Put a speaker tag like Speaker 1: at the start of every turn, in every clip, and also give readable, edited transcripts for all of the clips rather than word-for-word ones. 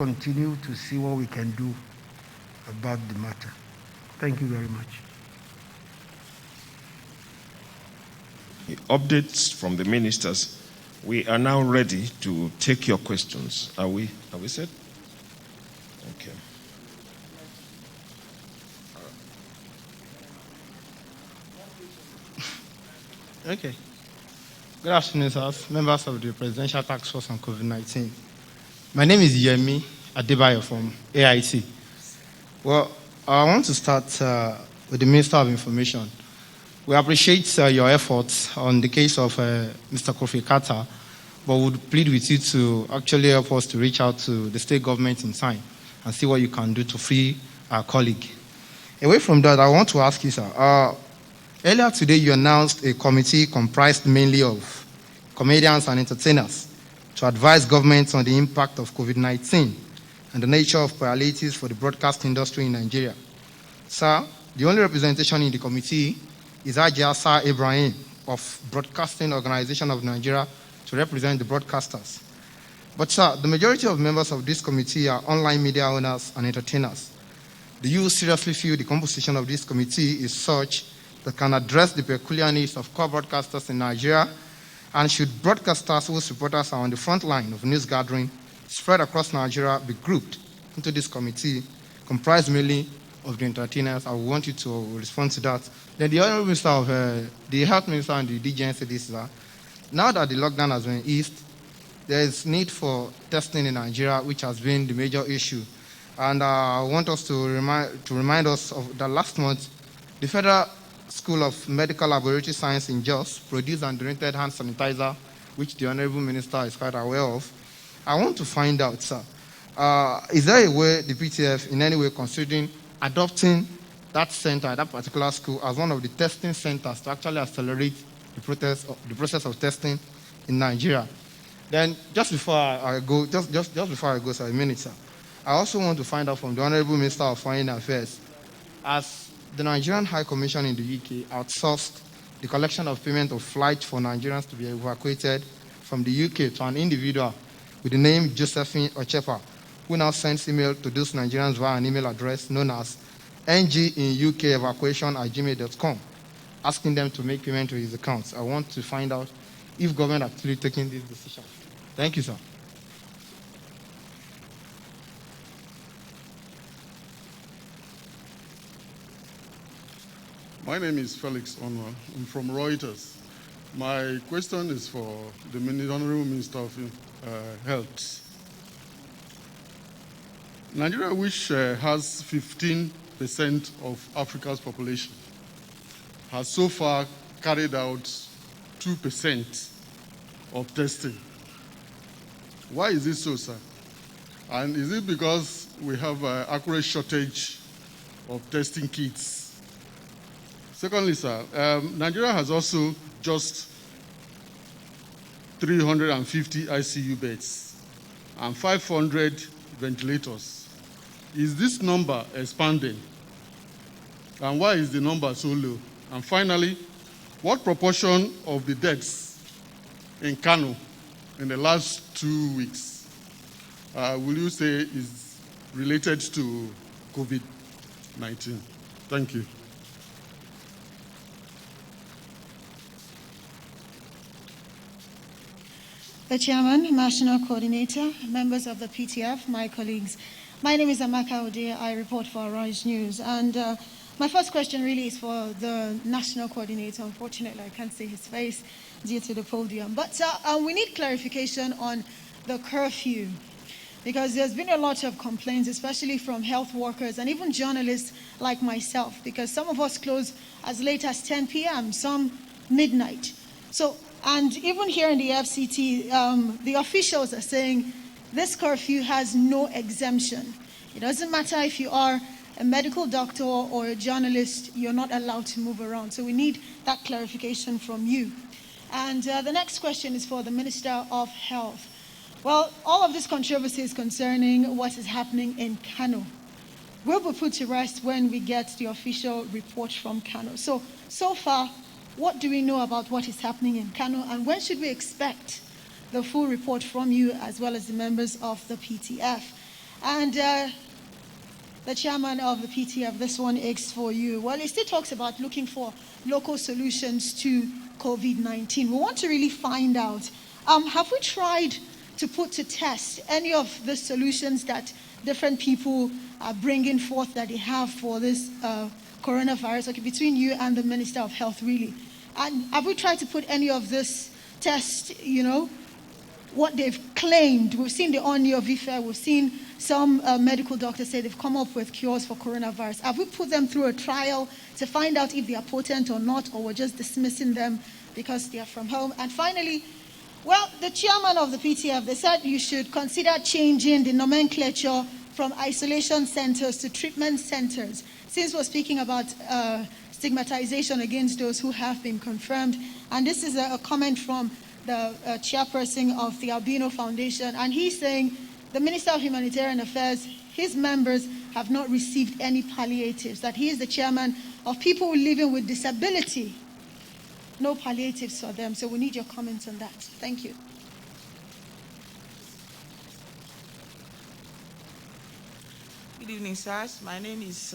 Speaker 1: continue to see what we can do about the matter. Thank you very much.
Speaker 2: Updates from the ministers. We are now ready to take your questions. Are we set? Okay.
Speaker 3: Okay. Good afternoon, sirs. Members of the Presidential Task Force on COVID-19. My name is Yemi Adebayo from AIT. Well, I want to start with the Minister of Information. We appreciate your efforts on the case of Mr. Kofi Carter, but would plead with you to actually help us to reach out to the state government in time and see what you can do to free our colleague. Away from that, I want to ask you, sir, earlier today you announced a committee comprised mainly of comedians and entertainers to advise governments on the impact of COVID-19 and the nature of palliatives for the broadcast industry in Nigeria. Sir, the only representation in the committee is Ajasa Ibrahim of Broadcasting Organization of Nigeria to represent the broadcasters. But sir, the majority of members of this committee are online media owners and entertainers. Do you seriously feel the composition of this committee is such that can address the peculiar needs of core broadcasters in Nigeria? And should broadcasters whose reporters are on the front line of news gathering spread across Nigeria be grouped into this committee, comprised mainly of the entertainers? I want you to respond to that. Then the other minister of the health minister and the DGN said this, now that the lockdown has been eased, there is need for testing in Nigeria, which has been the major issue. And I want us to remind us of that last month, the Federal School of Medical Laboratory Science in Jos produced and donated hand sanitizer, which the Honorable Minister is quite aware of. I want to find out, sir, is there a way the PTF in any way considering adopting that center, that particular school, as one of the testing centers to actually accelerate the process of testing in Nigeria? Then just before I go, sir, a minute, sir, I also want to find out from the Honorable Minister of Foreign Affairs, as the Nigerian High Commission in the UK outsourced the collection of payment of flights for Nigerians to be evacuated from the UK to an individual with the name Josephine Ochepa, who now sends email to those Nigerians via an email address known as nginUKevacuation@gmail.com, asking them to make payment to his accounts. I want to find out if government actually taking this decision. Thank you, sir.
Speaker 4: My name is Felix Onwa. I'm from Reuters. My question is for the Honorable Minister of Health. Nigeria, which has 15% of Africa's population, has so far carried out 2% of testing. Why is it so, sir? And is it because we have an accurate shortage of testing kits? Secondly, sir, Nigeria has also just 350 ICU beds and 500 ventilators. Is this number expanding? And why is the number so low? And finally, what proportion of the deaths in Kano in the last 2 weeks will you say is related to COVID-19? Thank you.
Speaker 5: The Chairman, National Coordinator, members of the PTF, my colleagues. My name is Amaka Ode. I report for Arise News. And my first question really is for the National Coordinator. Unfortunately, I can't see his face due to the podium. But we need clarification on the curfew, because there's been a lot of complaints, especially from health workers and even journalists like myself, because some of us close as late as 10 p.m., some midnight. And even here in the FCT, the officials are saying this curfew has no exemption. It doesn't matter if you are a medical doctor or a journalist, you're not allowed to move around. So we need that clarification from you. And the next question is for the Minister of Health. Well, all of this controversy is concerning what is happening in Kano. We'll be put to rest when we get the official report from Kano. So far, what do we know about what is happening in Kano, and when should we expect the full report from you as well as the members of the PTF? And the chairman of the PTF, this one is for you. Well, it still talks about looking for local solutions to COVID-19. We want to really find out, have we tried to put to test any of the solutions that different people are bringing forth that they have for this coronavirus, okay, between you and the Minister of Health, really? And have we tried to put any of this test, what they've claimed? We've seen the Oni of Ife, we've seen some medical doctors say they've come up with cures for coronavirus. Have we put them through a trial to find out if they are potent or not, or we're just dismissing them because they are from home? And finally, well, the chairman of the PTF, they said you should consider changing the nomenclature from isolation centers to treatment centers, since we're speaking about stigmatization against those who have been confirmed. And this is a comment from the chairperson of the Albino Foundation, and he's saying the Minister of Humanitarian Affairs, his members have not received any palliatives, that he is the chairman of people living with disability. No palliatives for them, so we need your comments on that. Thank you.
Speaker 6: Good evening, sirs. My name is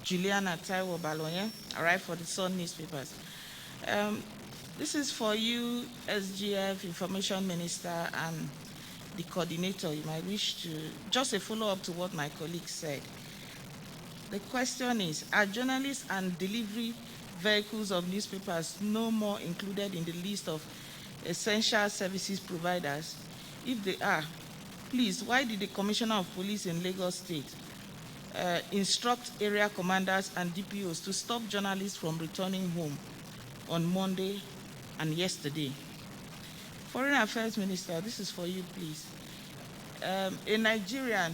Speaker 6: Juliana Taiwo Baloyen. I write for the Sun newspapers. This is for you, SGF Information Minister and the coordinator. You might wish to, just a follow-up to what my colleague said. The question is, are journalists and delivery vehicles of newspapers no more included in the list of essential services providers? If they are, please, why did the Commissioner of Police in Lagos State instruct area commanders and DPOs to stop journalists from returning home on Monday and yesterday? Foreign Affairs Minister, this is for you, please. A Nigerian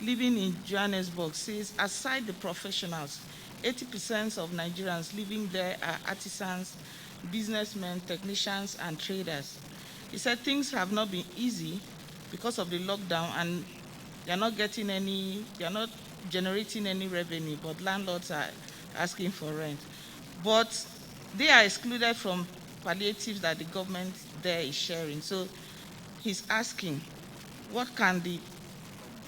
Speaker 6: living in Johannesburg says, aside the professionals, 80% of Nigerians living there are artisans, businessmen, technicians, and traders. He said things have not been easy because of the lockdown, and they're not getting any, they're not generating any revenue, but landlords are asking for rent. But they are excluded from palliatives that the government there is sharing. So he's asking, what can the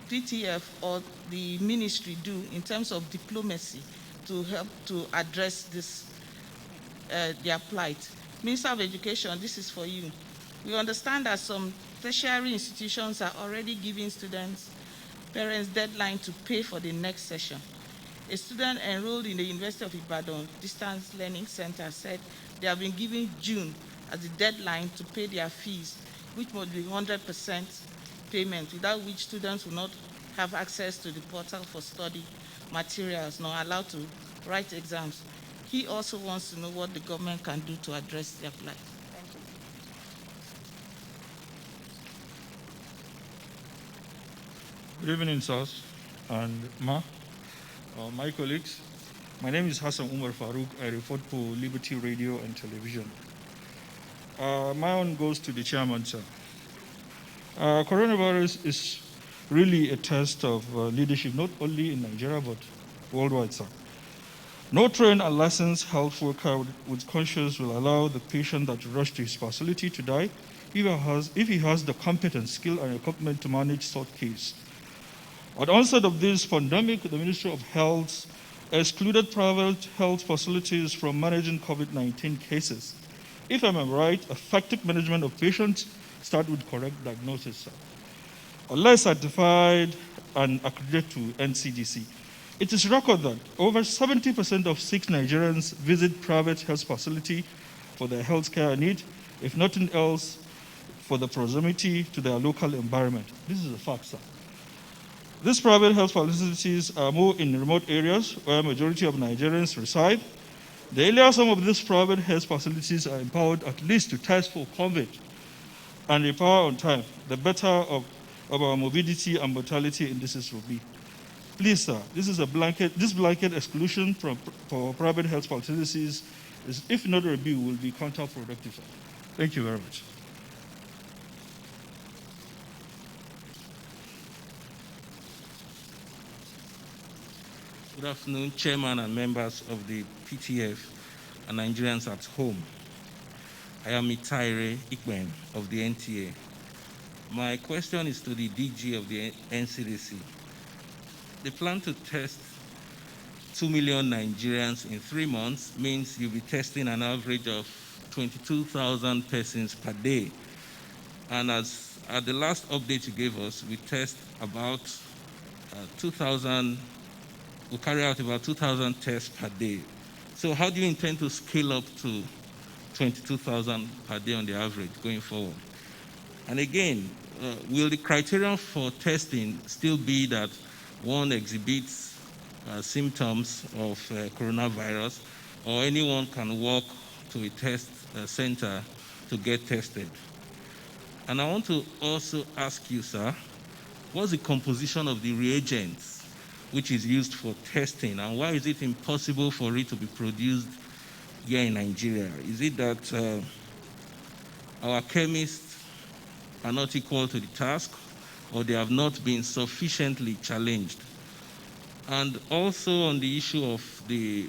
Speaker 6: PTF or the ministry do in terms of diplomacy to help to address this, their plight? Minister of Education, this is for you. We understand that some tertiary institutions are already giving students, parents deadline to pay for the next session. A student enrolled in the University of Ibadan Distance Learning Center said they have been given June as the deadline to pay their fees, which must be 100% payment, without which students will not have access to the portal for study materials, nor allowed to write exams. He also wants to know what the government can do to address their plight. Thank you.
Speaker 7: Good evening, sirs and my colleagues. My name is Hassan Umar Farouk. I report for Liberty Radio and Television. My own goes to the chairman, sir. Coronavirus is really a test of leadership, not only in Nigeria, but worldwide, sir. No trained and licensed health worker with conscience will allow the patient that rushed to his facility to die if he has the competence, skill, and equipment to manage such case. At the onset of this pandemic, the Ministry of Health excluded private health facilities from managing COVID-19 cases. If I'm right, effective management of patients start with correct diagnosis, sir. Unless certified and accredited to NCDC. It is recorded that over 70% of sick Nigerians visit private health facility for their health care need, if nothing else, for the proximity to their local environment. This is a fact, sir. These private health facilities are more in remote areas where a majority of Nigerians reside. The earlier some of these private health facilities are empowered at least to test for COVID and repair on time, the better of our morbidity and mortality indices will be. Please, sir, this blanket exclusion for private health facilities is, if not reviewed, will be counterproductive, sir. Thank you very much.
Speaker 8: Good afternoon, Chairman and members of the PTF and Nigerians at home. I am Itaire Ikben of the NTA. My question is to the DG of the NCDC. The plan to test 2 million Nigerians in 3 months means you'll be testing an average of 22,000 persons per day. And as at the last update you gave us, we test about 2,000, we carry out about 2,000 tests per day. So how do you intend to scale up to 22,000 per day on the average going forward? And again, will the criterion for testing still be that one exhibits symptoms of coronavirus, or anyone can walk to a test center to get tested? And I want to also ask you, sir, what's the composition of the reagents which is used for testing, and why is it impossible for it to be produced here in Nigeria? Is it that our chemists are not equal to the task, or they have not been sufficiently challenged? And also on the issue of the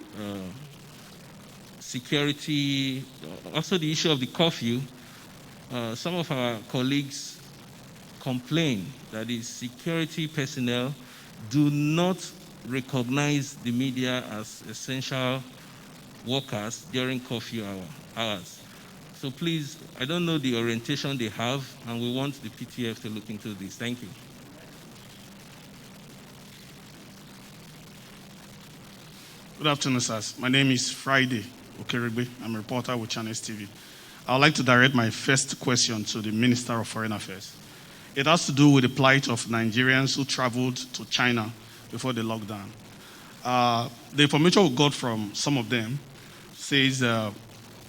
Speaker 8: security, also the issue of the curfew, some of our colleagues complain that the security personnel do not recognize the media as essential workers during curfew hours. So please, I don't know the orientation they have, and we want the PTF to look into this. Thank you.
Speaker 4: Good afternoon, sirs. My name is Friday Okerigbe. I'm a reporter with Channels TV. I would like to direct my first question to the Minister of Foreign Affairs. It has to do with the plight of Nigerians who traveled to China before the lockdown. The information we got from some of them says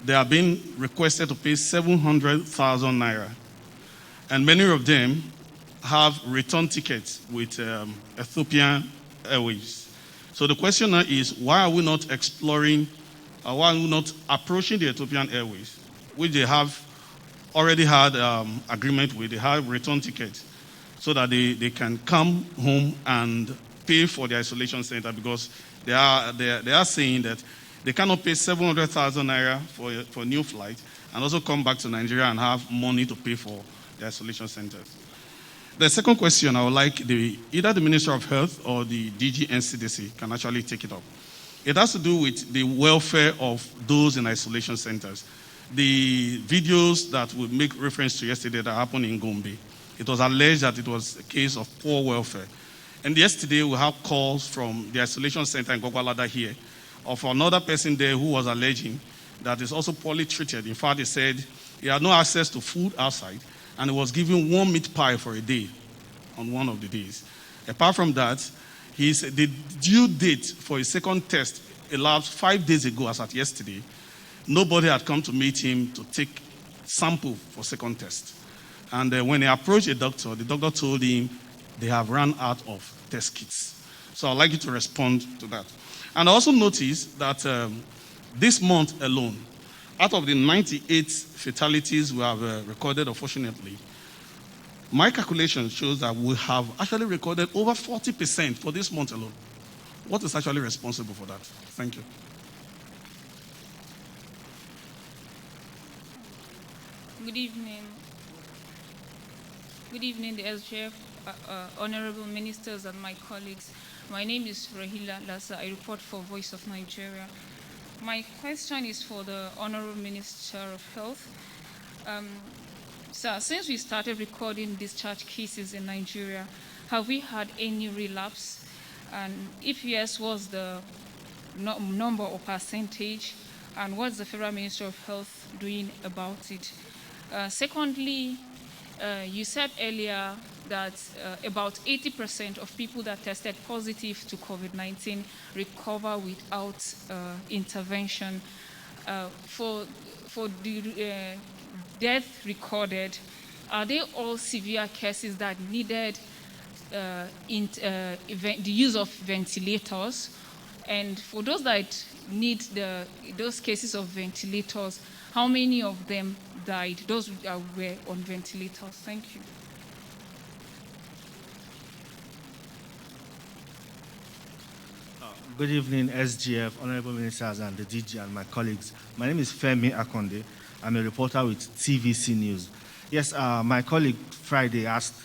Speaker 4: they are being requested to pay 700,000 naira. And many of them have return tickets with Ethiopian Airways. So the question now is, why are we not exploring, why are we not approaching the Ethiopian Airways, which they have already had agreement with, they have return tickets, so that they can come home and pay for the isolation center, because they are saying that they cannot pay 700,000 naira for a new flight and also come back to Nigeria and have money to pay for the isolation centers. The second question, I would like either the Minister of Health or the DG NCDC can actually take it up. It has to do with the welfare of those in isolation centers. The videos that we make reference to yesterday that happened in Gombe, it was alleged that it was a case of poor welfare. And yesterday we have calls from the isolation center in Gwagwalada here of another person there who was alleging that is also poorly treated. In fact, he said he had no access to food outside, and he was given 1 meat pie for a day on one of the days. Apart from that, the due date for his second test elapsed 5 days ago, as at yesterday. Nobody had come to meet him to take sample for second test. And when he approached the doctor told him they have run out of test kits. So I'd like you to respond to that. And I also noticed that this month alone, out of the 98 fatalities we have recorded, unfortunately, my calculation shows that we have actually recorded over 40% for this month alone. What is actually responsible for that? Thank you.
Speaker 9: Good evening. Good evening, the SGF, honorable ministers and my colleagues. My name is Rahila Lassa. I report for Voice of Nigeria. My question is for the Honorable Minister of Health. Sir, since we started recording discharge cases in Nigeria, have we had any relapse? And if yes, what's the number or percentage? And what's the Federal Ministry of Health doing about it? Secondly, you said earlier that about 80% of people that tested positive to COVID-19 recover without intervention. For the death recorded, are they all severe cases that needed the use of ventilators? And for those that need those cases of ventilators, how many of them died? Those were on ventilators. Thank you.
Speaker 10: Good evening, SGF, honorable ministers, and the DG and my colleagues. My name is Femi Akonde. I'm a reporter with TVC News. Yes, my colleague Friday asked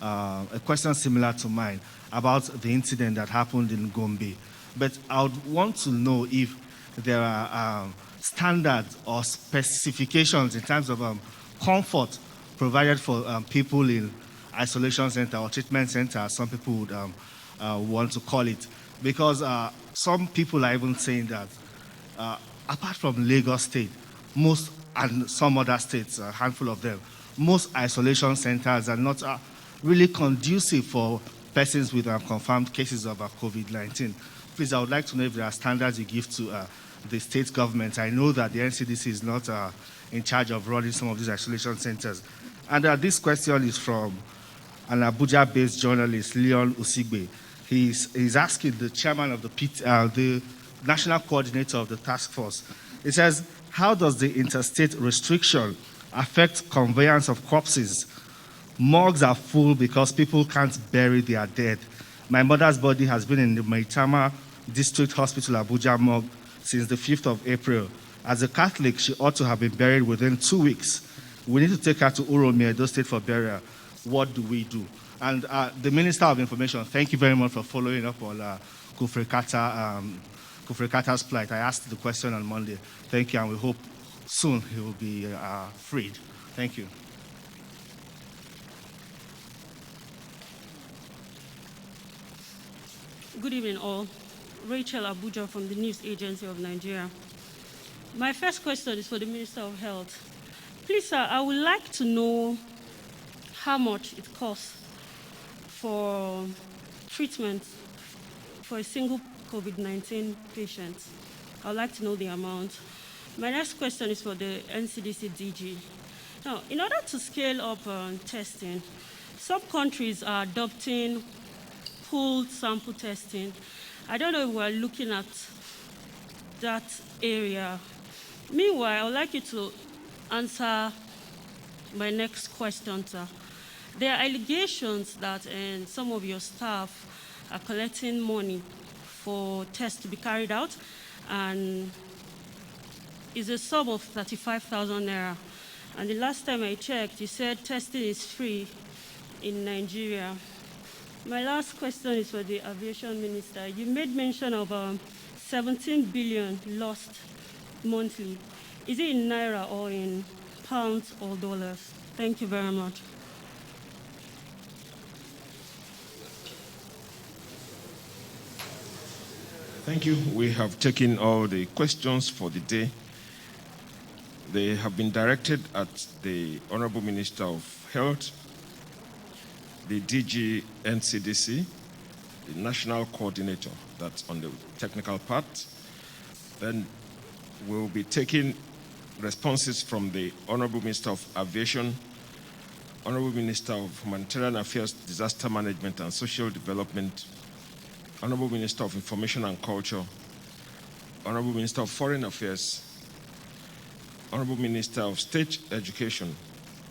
Speaker 10: a question similar to mine about the incident that happened in Gombe. But I would want to know if there are standards or specifications in terms of comfort provided for people in isolation center or treatment center, as some people would want to call it. Because some people are even saying that apart from Lagos State, most and some other states, a handful of them, most isolation centers are not really conducive for persons with confirmed cases of COVID-19. Please, I would like to know if there are standards you give to the state government. I know that the NCDC is not in charge of running some of these isolation centers. And this question is from an Abuja-based journalist, Leon Usigbe. He's asking the chairman of the national coordinator of the task force. It says, how does the interstate restriction affect conveyance of corpses? Morgues are full because people can't bury their dead. My mother's body has been in the Maitama District Hospital, Abuja morgue since the 5th of April. As a Catholic, she ought to have been buried within 2 weeks. We need to take her to Uromi, Edo State, for burial. What do we do? And the Minister of Information, thank you very much for following up on Kufre Kata's plight. I asked the question on Monday. Thank you, and we hope soon he will be freed. Thank you.
Speaker 11: Good evening, all. Rachel Abuja from the News Agency of Nigeria. My first question is for the Minister of Health. Please, sir, I would like to know how much it costs for treatment for a single COVID-19 patient. I would like to know the amount. My next question is for the NCDC DG. Now, in order to scale up testing, some countries are adopting pooled sample testing. I don't know if we're looking at that area. Meanwhile, I would like you to answer my next question, sir. There are allegations that some of your staff are collecting money for tests to be carried out, and it's a sum of 35,000 naira. And the last time I checked, you said testing is free in Nigeria. My last question is for the Aviation Minister. You made mention of 17 billion lost monthly. Is it in naira or in pounds or dollars? Thank you very much.
Speaker 2: Thank you. We have taken all the questions for the day. They have been directed at the Honorable Minister of Health, the DG NCDC, the National Coordinator, that's on the technical part. Then we'll be taking responses from the Honorable Minister of Aviation, Honorable Minister of Humanitarian Affairs, Disaster Management and Social Development, Honorable Minister of Information and Culture, Honorable Minister of Foreign Affairs, Honorable Minister of State Education,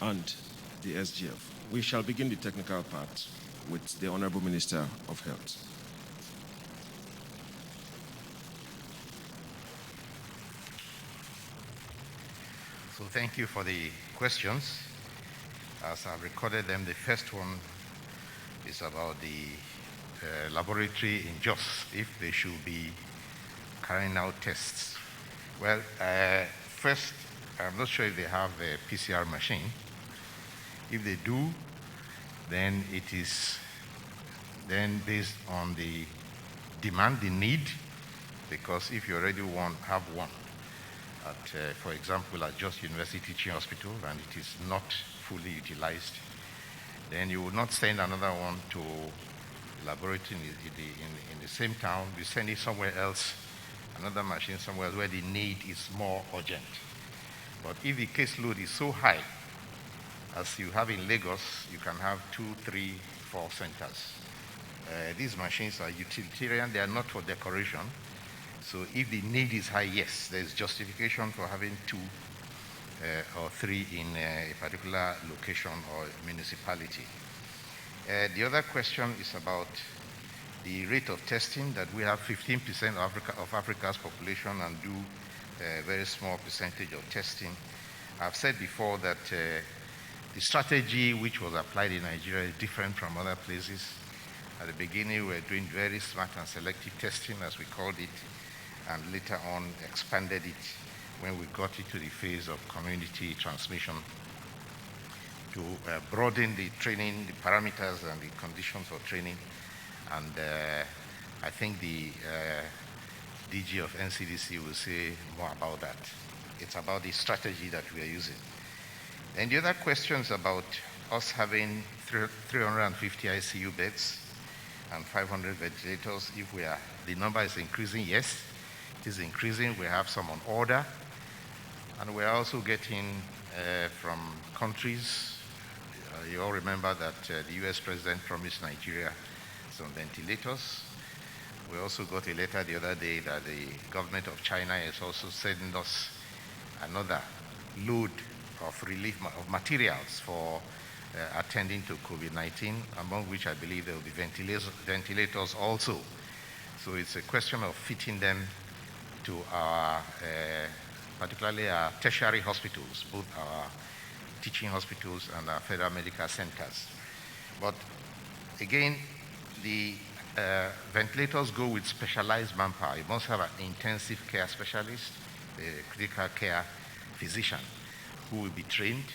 Speaker 2: and the SGF. We shall begin the technical part with the Honorable Minister of Health.
Speaker 12: So thank you for the questions. As I've recorded them, the first one is about the laboratory in Jos, if they should be carrying out tests. Well, first, I'm not sure if they have a PCR machine. If they do, then it is then based on the demand, the need, because if you already have one at, for example, at Jos University Teaching Hospital, and it is not fully utilized, then you will not send another one to laboratory in the same town. You send it somewhere else, another machine somewhere else where the need is more urgent. But if the caseload is so high, as you have in Lagos, you can have 2, 3, 4 centers. These machines are utilitarian, they are not for decoration. So if the need is high, yes, there's justification for having 2 or 3 in a particular location or municipality. The other question is about the rate of testing, that we have 15% of Africa's population and do a very small percentage of testing. I've said before that The strategy which was applied in Nigeria is different from other places. At the beginning, we were doing very smart and selective testing, as we called it, and later on expanded it when we got into the phase of community transmission to broaden the training, the parameters and the conditions for training. And I think the DG of NCDC will say more about that. It's about the strategy that we are using. And the other question is about us having 350 ICU beds and 500 ventilators. If the number is increasing, yes, it is increasing. We have some on order. And we're also getting from countries, you all remember that the US president promised Nigeria some ventilators. We also got a letter the other day that the government of China is also sending us another load of relief of materials for attending to COVID-19, among which I believe there will be ventilators also. So it's a question of fitting them to our, particularly our tertiary hospitals, both our teaching hospitals and our federal medical centers. But again, the ventilators go with specialized manpower. You must have an intensive care specialist, a critical care physician who will be trained,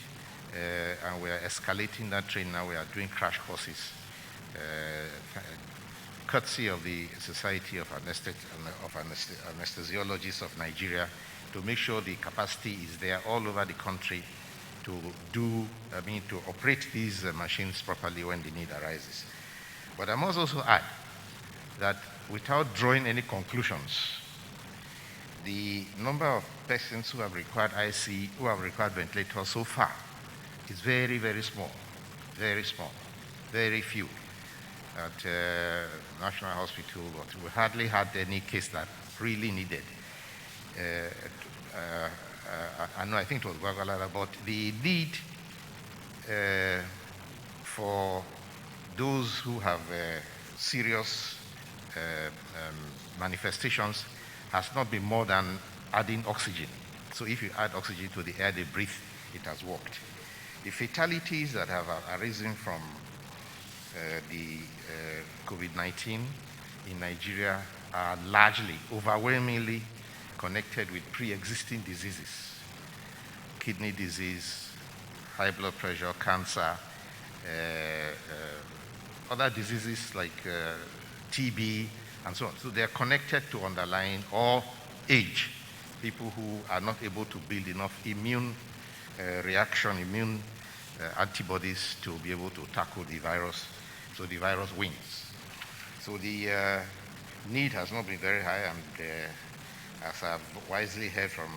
Speaker 12: and we are escalating that training now. We are doing crash courses, courtesy of the Society of Anesthesiologists of Nigeria, to make sure the capacity is there all over the country to to operate these machines properly when the need arises. But I must also add that without drawing any conclusions, the number of patients who have required IC, who have required ventilators so far is very, very small, very few. At National Hospital, but we hardly had any case that really needed. I think it was Gwagwalada, but the need for those who have serious manifestations has not been more than adding oxygen. So if you add oxygen to the air they breathe, it has worked. The fatalities that have arisen from the COVID-19 in Nigeria are largely, overwhelmingly connected with pre-existing diseases, kidney disease, high blood pressure, cancer, other diseases like TB, and so on. So they are connected to underlying or age, people who are not able to build enough immune immune antibodies to be able to tackle the virus, so the virus wins. So the need has not been very high, and as I've wisely heard from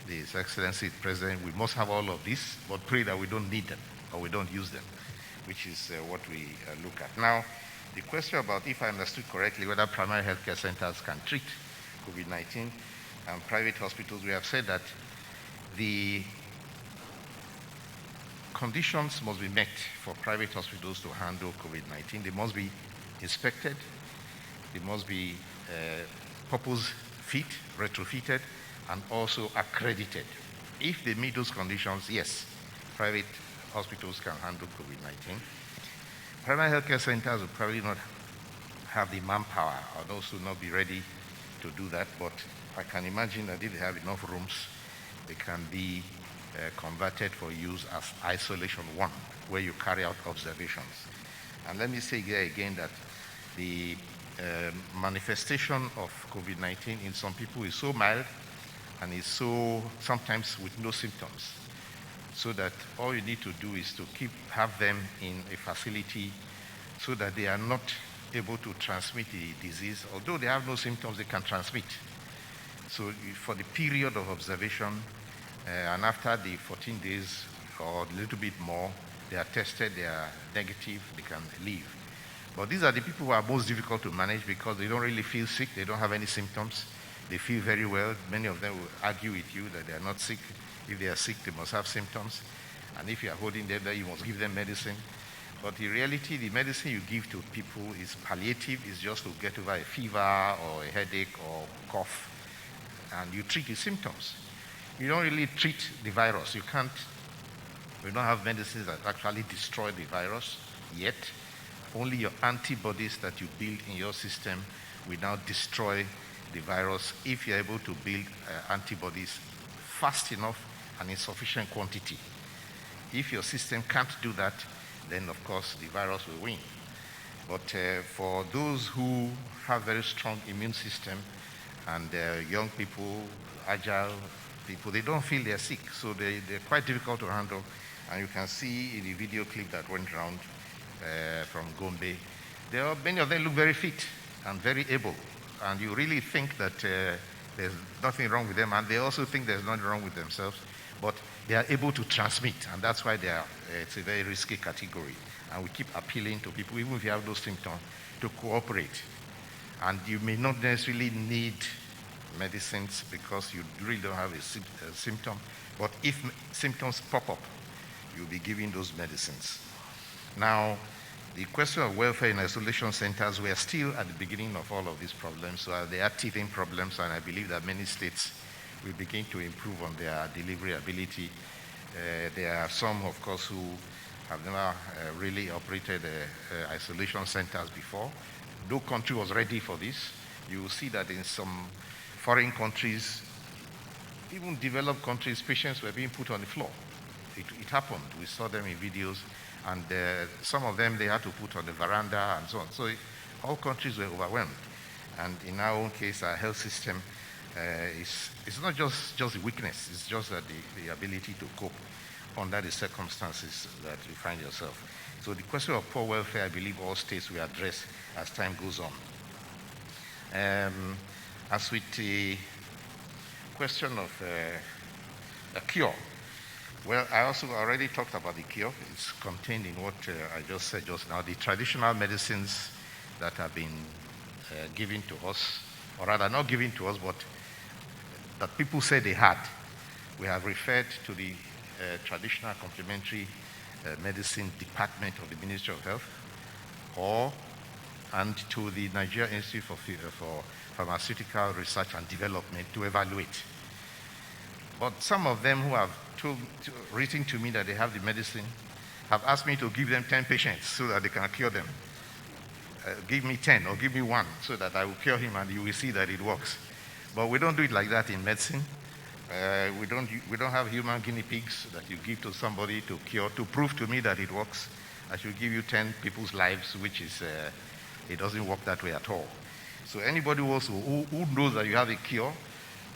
Speaker 12: His Excellency the President, we must have all of this, but pray that we don't need them or we don't use them, which is what we look at. Now, the question about, if I understood correctly, whether primary healthcare centers can treat COVID-19 and private hospitals, we have said that the conditions must be met for private hospitals to handle COVID-19. They must be inspected, they must be purpose-fit, retrofitted, and also accredited. If they meet those conditions, yes, private hospitals can handle COVID-19. Primary healthcare centers will probably not have the manpower, or those who will not be ready to do that, but I can imagine that if they have enough rooms, they can be converted for use as isolation 1, where you carry out observations. And let me say here again that the manifestation of COVID-19 in some people is so mild and is so sometimes with no symptoms, so that all you need to do is to have them in a facility so that they are not able to transmit the disease. Although they have no symptoms, they can transmit. So for the period of observation, and after the 14 days or a little bit more, they are tested, they are negative, they can leave. But these are the people who are most difficult to manage because they don't really feel sick, they don't have any symptoms, they feel very well. Many of them will argue with you that they are not sick. If they are sick, they must have symptoms. And if you are holding them there, you must give them medicine. But in reality, the medicine you give to people is palliative, is just to get over a fever or a headache or cough, and you treat the symptoms. You don't really treat the virus. You can't We don't have medicines that actually destroy the virus yet. Only your antibodies that you build in your system will now destroy the virus if you're able to build antibodies fast enough and in sufficient quantity. If your system can't do that, then of course the virus will win. But for those who have very strong immune system and young people, agile people, they don't feel they're sick, so they're quite difficult to handle. And you can see in the video clip that went around from Gombe, many of them look very fit and very able. And you really think that there's nothing wrong with them, and they also think there's nothing wrong with themselves, but they are able to transmit, and that's why it's a very risky category. And we keep appealing to people, even if you have those symptoms, to cooperate. And you may not necessarily need medicines because you really don't have a symptom, but if symptoms pop up, you'll be giving those medicines. Now, the question of welfare in isolation centers, we are still at the beginning of all of these problems. So they are teething problems, and I believe that many states will begin to improve on their delivery ability. There are some, of course, who have never really operated isolation centers before. No country was ready for this. You will see that in some foreign countries, even developed countries, patients were being put on the floor. It happened. We saw them in videos. And some of them they had to put on the veranda and so on. So all countries were overwhelmed. And in our own case, our health system it's not just the weakness, it's just that the ability to cope under the circumstances that you find yourself. So the question of poor welfare, I believe all states will address as time goes on. As with the question of a cure, well, I also already talked about the cure. It's contained in what I just said just now. The traditional medicines that have been given to us, or rather not given to us, but that people say they had, we have referred to the traditional complementary medicine department of the Ministry of Health, and to the Nigeria Institute for Pharmaceutical Research and Development to evaluate. But some of them who have written to me that they have the medicine have asked me to give them 10 patients so that they can cure them. Give me 10 or give me 1 so that I will cure him and you will see that it works. But we don't do it like that in medicine. We don't have human guinea pigs that you give to somebody to cure, to prove to me that it works. I should give you 10 people's lives, which is, it doesn't work that way at all. So anybody who knows that you have a cure,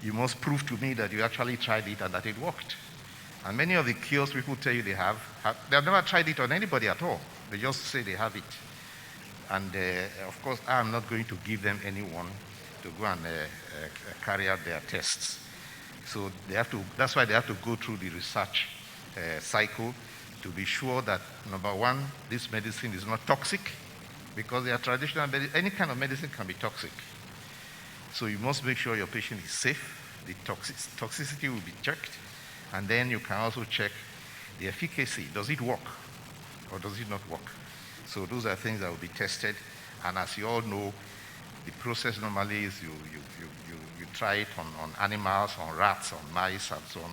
Speaker 12: you must prove to me that you actually tried it and that it worked. And many of the cures people tell you they have never tried it on anybody at all. They just say they have it. And of course, I'm not going to give them anyone to go and carry out their tests. So that's why they have to go through the research cycle to be sure that, number one, this medicine is not toxic, because they are traditional medicine. Any kind of medicine can be toxic. So you must make sure your patient is safe. The toxicity will be checked. And then you can also check the efficacy. Does it work or does it not work? So those are things that will be tested. And as you all know, the process normally is you try it on animals, on rats, on mice, and so on.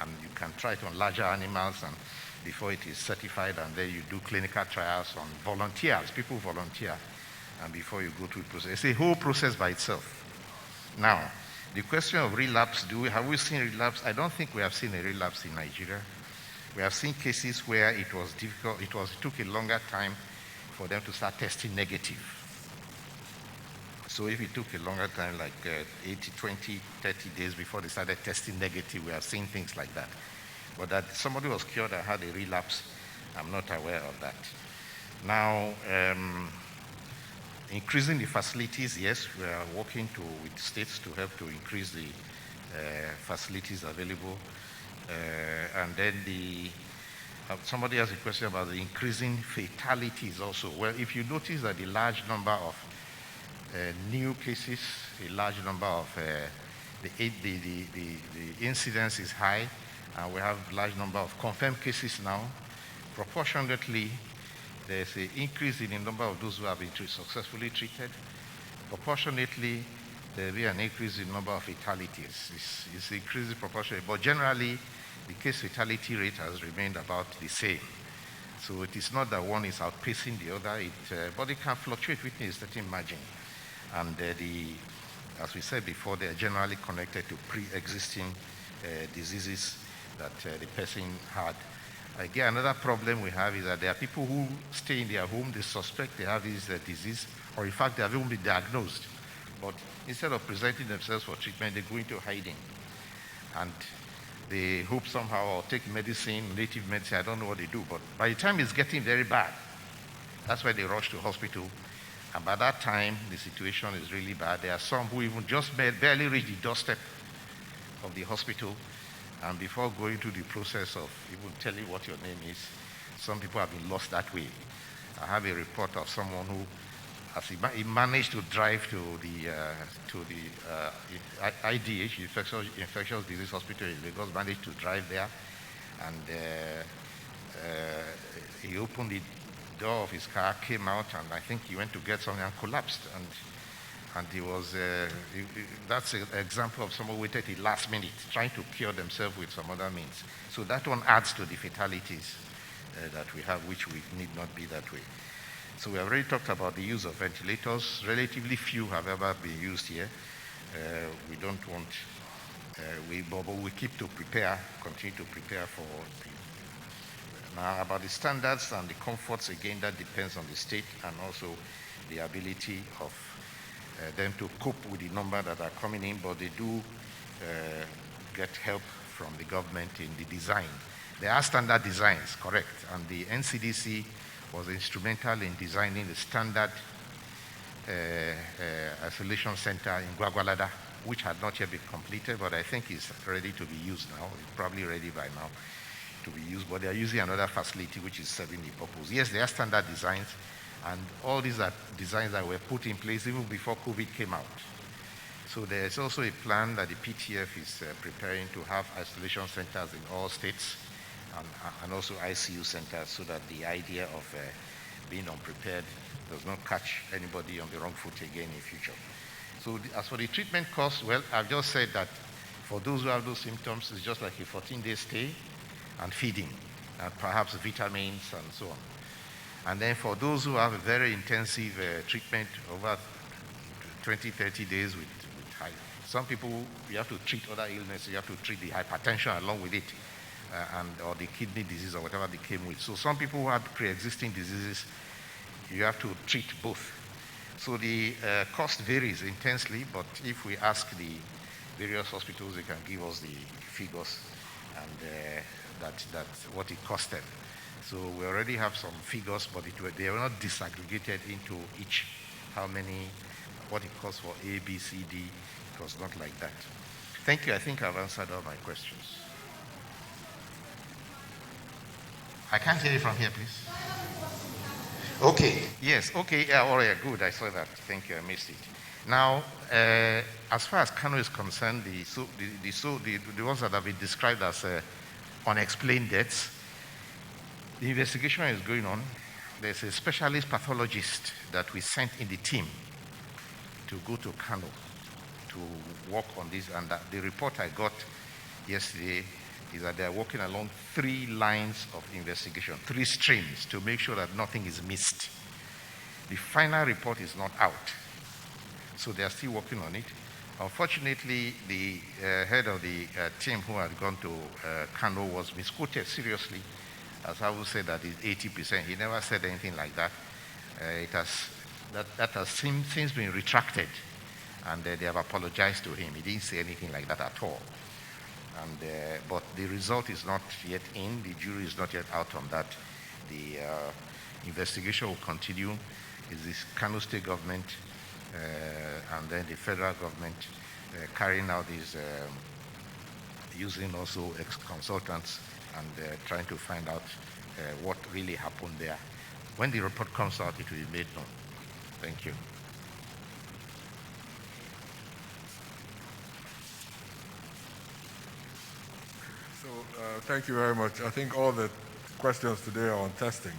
Speaker 12: And you can try it on larger animals and before it is certified, and then you do clinical trials on volunteers. People volunteer, and before you go through the process. It's a whole process by itself. Now, the question of relapse, have we seen relapse? I don't think we have seen a relapse in Nigeria. We have seen cases where it was difficult, it took a longer time for them to start testing negative. So if it took a longer time, like 80, 20, 30 days before they started testing negative, we have seen things like that. But that somebody was cured and had a relapse, I'm not aware of that. Now, increasing the facilities, yes, we are working with states to help to increase the facilities available. And then somebody asked a question about the increasing fatalities also. Well, if you notice that the large number of new cases, a large number of the incidence is high, and we have a large number of confirmed cases now. Proportionately, there's an increase in the number of those who have been successfully treated. Proportionately, there will be an increase in the number of fatalities. It's increasing proportionately, but generally, the case fatality rate has remained about the same. So it is not that one is outpacing the other, but it can fluctuate within a certain margin. And as we said before, they are generally connected to pre-existing diseases that the person had. Again, another problem we have is that there are people who stay in their home, they suspect they have this disease, or in fact they have even been diagnosed. But instead of presenting themselves for treatment, they go into hiding. And they hope somehow, or take medicine, native medicine, I don't know what they do, but by the time it's getting very bad, that's why they rush to hospital. And by that time, the situation is really bad. There are some who even just barely reach the doorstep of the hospital, and before going through the process of even telling what your name is, some people have been lost that way. I have a report of someone who, as he managed to drive to the IDH, Infectious Disease Hospital in Lagos, managed to drive there, and he opened the door of his car, came out, and I think he went to get something and collapsed. And he was, that's an example of someone who waited till last minute, trying to cure themselves with some other means. So that one adds to the fatalities that we have, which we need not be that way. So we have already talked about the use of ventilators. Relatively few have ever been used here. We don't want, but we keep to prepare, continue to prepare for now. About the standards and the comforts, again, that depends on the state and also the ability of them to cope with the number that are coming in, but they do get help from the government in the design. There are standard designs, correct, and the NCDC was instrumental in designing the standard isolation center in Gwagwalada, which had not yet been completed, but I think is ready to be used now. It's probably ready by now to be used, but they are using another facility which is serving the purpose. Yes, they are standard designs, and all these are designs that were put in place even before COVID came out. So there's also a plan that the PTF is preparing to have isolation centers in all states and also ICU centers, so that the idea of being unprepared does not catch anybody on the wrong foot again in future. So as for the treatment costs, well, I've just said that for those who have those symptoms, it's just like a 14-day stay and feeding, and perhaps vitamins and so on. And then for those who have a very intensive treatment over 20, 30 days with high, some people, you have to treat other illnesses, you have to treat the hypertension along with it, or the kidney disease or whatever they came with. So some people who had pre-existing diseases, you have to treat both. So the cost varies intensely, but if we ask the various hospitals, they can give us the figures and that's what it cost them. So we already have some figures, but they are not disaggregated into each, how many, what it costs for A, B, C, D. It was not like that. Thank you. I think I've answered all my questions. I can't hear you from here, please. Okay. Yes. Okay. Yeah. All right. Good. I saw that. Thank you. I missed it. Now, as far as Kano is concerned, the ones that have been described as unexplained deaths, the investigation is going on. There's a specialist pathologist that we sent in the team to go to Kano to work on this, and the report I got yesterday is that they're working along 3 lines of investigation, 3 streams, to make sure that nothing is missed. The final report is not out, so they're still working on it. Unfortunately, the head of the team who had gone to Kano was misquoted seriously, as I would say that is 80%. He never said anything like that. That has since been retracted, and they have apologized to him. He didn't say anything like that at all. And but the result is not yet in. The jury is not yet out on that. The investigation will continue. It's the Kano State government and then the federal government carrying out these, using also ex-consultants and trying to find out what really happened there. When the report comes out, it will be made known. Thank you.
Speaker 13: So thank you very much. I think all the questions today are on testing.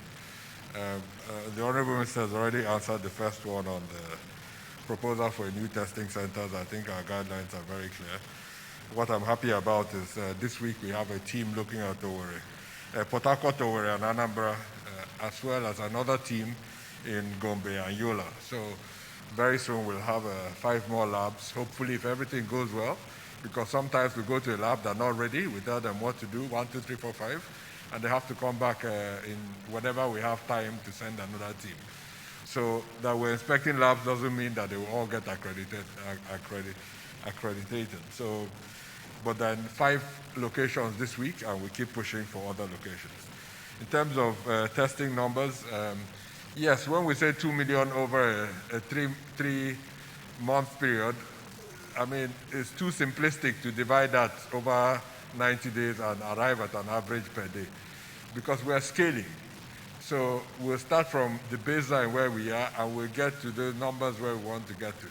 Speaker 13: The Honorable Minister has already answered the first one on the proposal for a new testing centers. I think our guidelines are very clear. what I'm happy about is this week we have a team looking at Owerri, Port Harcourt, Owerri, and Anambra, as well as another team in Gombe and Yola. So very soon we'll have 5 more labs, hopefully if everything goes well, because sometimes we go to a lab, they're not ready, we tell them what to do, 1, 2, 3, 4, 5, and they have to come back in whenever we have time to send another team. So that we're inspecting labs doesn't mean that they will all get accredited. So, but then 5 locations this week, and we keep pushing for other locations. In terms of testing numbers, yes, when we say 2 million over a 3-month period, I mean, it's too simplistic to divide that over 90 days and arrive at an average per day, because we're scaling. So we'll start from the baseline where we are, and we'll get to the numbers where we want to get to.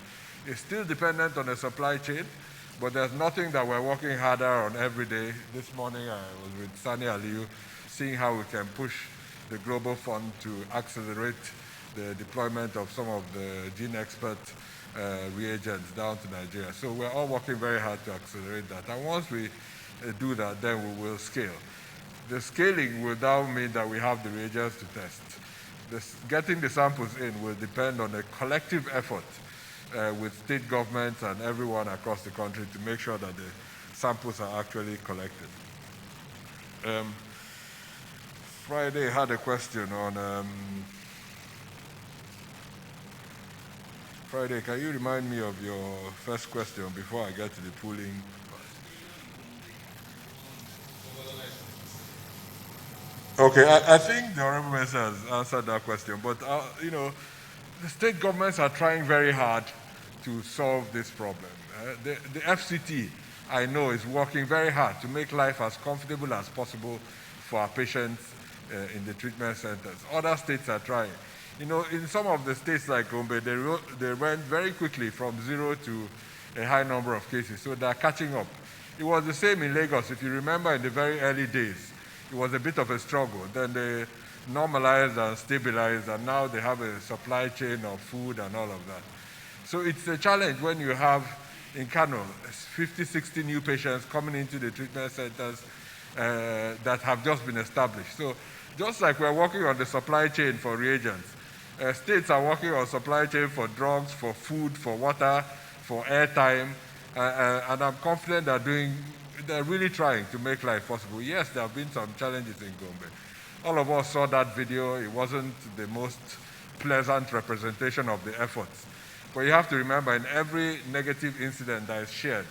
Speaker 13: It's still dependent on the supply chain, but there's nothing that we're working harder on every day. This morning I was with Sani Aliyu, seeing how we can push the Global Fund to accelerate the deployment of some of the gene expert reagents down to Nigeria. So we're all working very hard to accelerate that. And once we do that, then we will scale. The scaling will now mean that we have the reagents to test. Getting the samples in will depend on a collective effort with state governments and everyone across the country to make sure that the samples are actually collected. Friday had a question on... Friday, can you remind me of your first question before I get to the pooling? Okay, I think the Honorable Minister has answered that question, but you know, the state governments are trying very hard to solve this problem. The FCT, I know, is working very hard to make life as comfortable as possible for our patients in the treatment centers. Other states are trying. You know, in some of the states like Gombe, they went very quickly from 0 to a high number of cases, so they're catching up. It was the same in Lagos. If you remember, in the very early days, it was a bit of a struggle. Then they normalized and stabilized, and now they have a supply chain of food and all of that. So it's a challenge when you have, in Kano, 50, 60 new patients coming into the treatment centers that have just been established. So just like we're working on the supply chain for reagents, states are working on supply chain for drugs, for food, for water, for airtime, and I'm confident they're really trying to make life possible. Yes, there have been some challenges in Gombe. All of us saw that video. It wasn't the most pleasant representation of the efforts. But you have to remember, in every negative incident that is shared,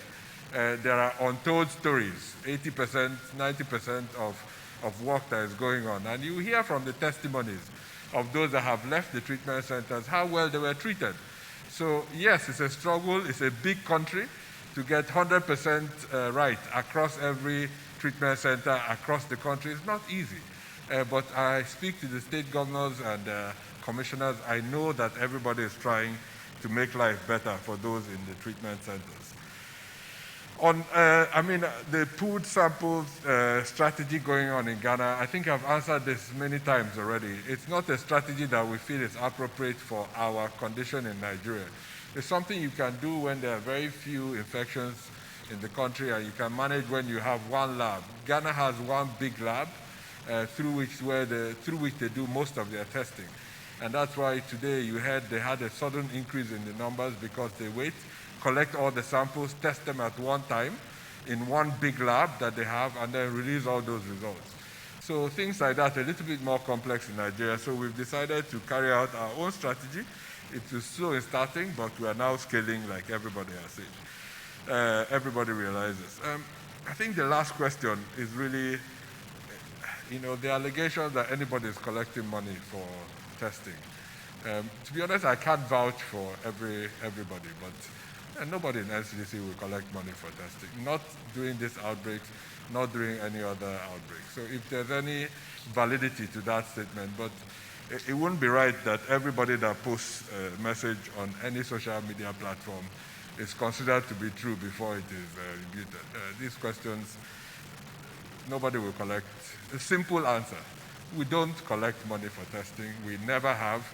Speaker 13: there are untold stories, 80%, 90% of work that is going on. And you hear from the testimonies of those that have left the treatment centers how well they were treated. So yes, it's a struggle. It's a big country. To get 100% right across every treatment center across the country is not easy. But I speak to the state governors and commissioners. I know that everybody is trying to make life better for those in the treatment centers. On, the pooled samples strategy going on in Ghana, I think I've answered this many times already. It's not a strategy that we feel is appropriate for our condition in Nigeria. It's something you can do when there are very few infections in the country, and you can manage when you have one lab. Ghana has one big lab through which they do most of their testing. And that's why today you heard they had a sudden increase in the numbers, because they collect all the samples, test them at one time in one big lab that they have, and then release all those results. So things like that are a little bit more complex in Nigeria. So we've decided to carry out our own strategy. It was slow in starting, but we are now scaling like everybody has said. Everybody realizes. I think the last question is really, the allegation that anybody is collecting money for testing. To be honest, I can't vouch for everybody, but nobody in NCDC will collect money for testing. Not during this outbreak, not during any other outbreak. So if there's any validity to that statement, but it wouldn't be right that everybody that posts a message on any social media platform is considered to be true before it is refuted. These questions, nobody will collect. A simple answer: we don't collect money for testing. We never have.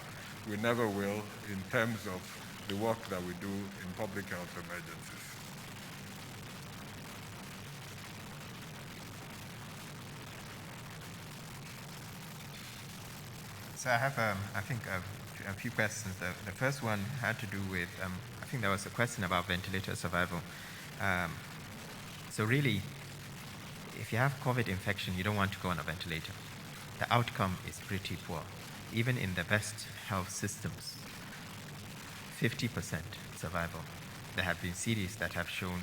Speaker 13: We never will, in terms of the work that we do in public health emergencies.
Speaker 14: So I have, I think, a few questions. The first one had to do with, I think there was a question about ventilator survival. So really, if you have COVID infection, you don't want to go on a ventilator. The outcome is pretty poor. Even in the best health systems, 50% survival. There have been series that have shown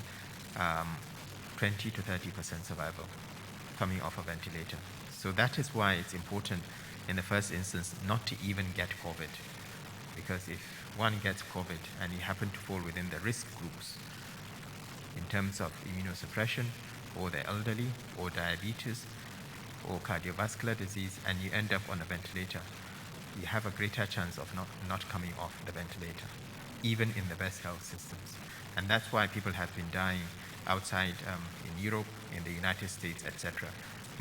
Speaker 14: 20 to 30% survival coming off a ventilator. So that is why it's important in the first instance not to even get COVID. Because if one gets COVID and you happen to fall within the risk groups in terms of immunosuppression, or the elderly, or diabetes, or cardiovascular disease, and you end up on a ventilator, you have a greater chance of not coming off the ventilator, even in the best health systems. And that's why people have been dying outside in Europe, in the United States, etc.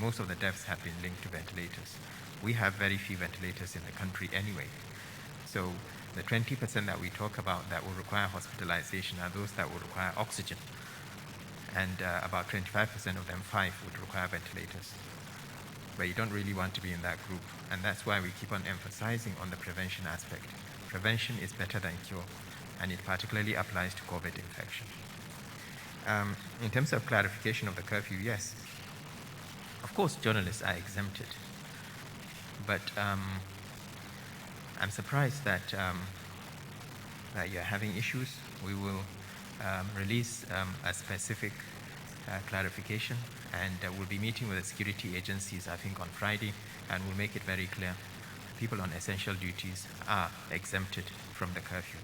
Speaker 14: Most of the deaths have been linked to ventilators. We have very few ventilators in the country anyway. So the 20% that we talk about that will require hospitalization are those that will require oxygen. And about 25% of them, 5, would require ventilators. But you don't really want to be in that group. And that's why we keep on emphasizing on the prevention aspect. Prevention is better than cure, and it particularly applies to COVID infection. In terms of clarification of the curfew, yes, of course journalists are exempted. But I'm surprised that you're having issues. We will release a specific clarification, and we'll be meeting with the security agencies, I think, on Friday, and we'll make it very clear people on essential duties are exempted from the curfew.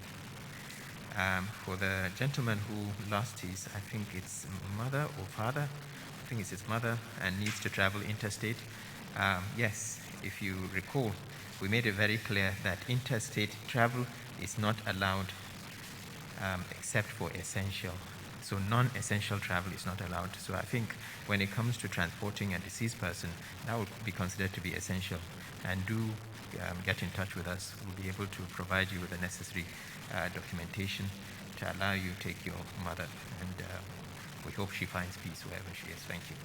Speaker 14: For the gentleman who lost his, I think it's mother or father, I think it's his mother, and needs to travel interstate, yes, if you recall, we made it very clear that interstate travel is not allowed except for essential. So non-essential travel is not allowed. So I think when it comes to transporting a deceased person, that would be considered to be essential. And do get in touch with us. We'll be able to provide you with the necessary documentation to allow you to take your mother. And we hope she finds peace wherever she is. Thank you.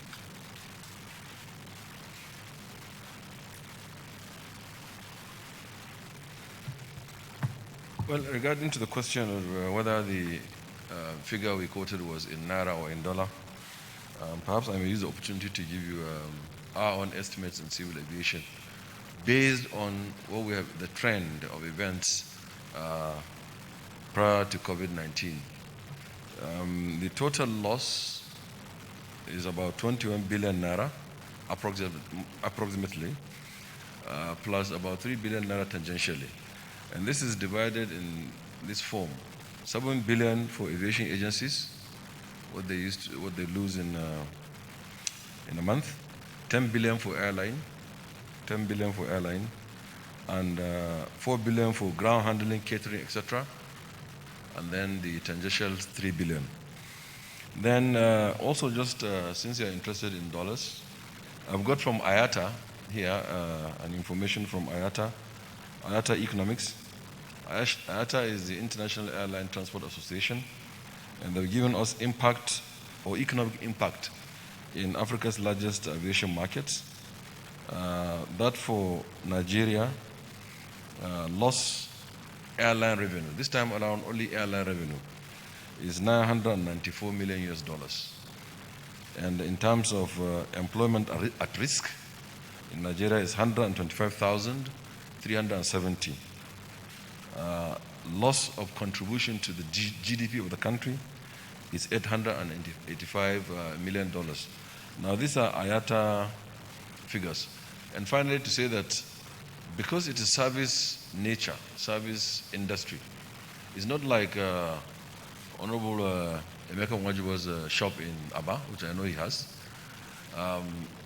Speaker 2: Well, regarding to the question of whether the figure we quoted was in Naira or in dollar, perhaps I may use the opportunity to give you our own estimates in civil aviation based on what we have, the trend of events prior to COVID-19. The total loss is about 21 billion Naira, approximately, plus about 3 billion Naira tangentially. And this is divided in this form: 7 billion for aviation agencies, what they lose in a month; 10 billion for airline, and 4 billion for ground handling, catering, etc. And then the tangential 3 billion. Then also, just since you're interested in dollars, I've got from IATA here an information from IATA Economics. IATA is the International Airline Transport Association, and they've given us impact or economic impact in Africa's largest aviation markets. That for Nigeria, lost airline revenue, this time around only airline revenue, is $994 million. And in terms of employment at risk, in Nigeria is 125,370. Loss of contribution to the GDP of the country is $885 million. Now, these are IATA figures. And finally, to say that because it is service nature, service industry, it's not like Honorable Emeka Nwajibo's shop in Aba, which I know he has.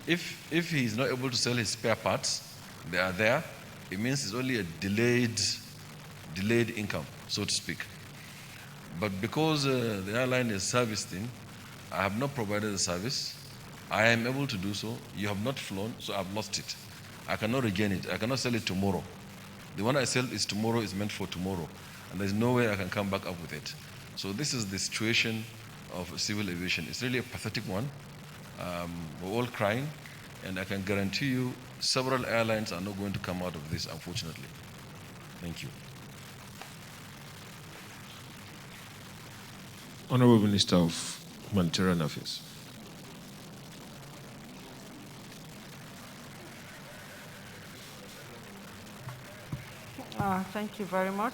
Speaker 2: If he's not able to sell his spare parts, they are there. It means it's only a delayed income, so to speak. But because the airline is service thing, I have not provided the service. I am able to do so. You have not flown, so I've lost it. I cannot regain it. I cannot sell it tomorrow. The one I sell is tomorrow is meant for tomorrow, and there's no way I can come back up with it. So this is the situation of civil aviation. It's really a pathetic one. We're all crying,
Speaker 15: And I can guarantee you several airlines are not going to come out of this, unfortunately. Thank you.
Speaker 2: Honorable Minister of Humanitarian Affairs.
Speaker 16: Thank you very much.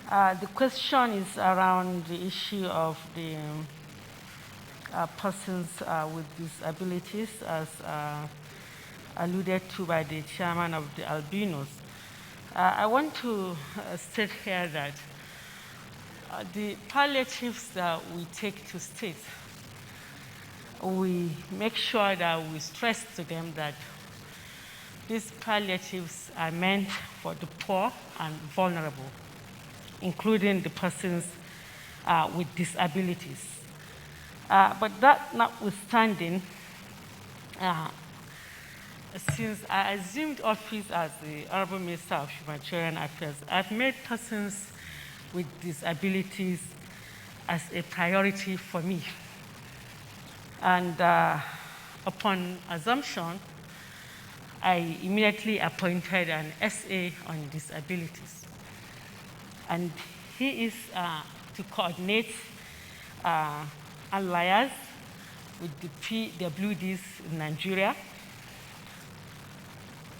Speaker 16: The question is around the issue of the persons with disabilities, as alluded to by the chairman of the albinos. I want to state here that the palliatives that we take to states, we make sure that we stress to them that these palliatives are meant for the poor and vulnerable, including the persons with disabilities. But that notwithstanding, since I assumed office as the Honorable Minister of Humanitarian Affairs, I've made persons with disabilities as a priority for me. And upon assumption, I immediately appointed an SA on disabilities. And he is to coordinate and liaise with the PWDs in Nigeria.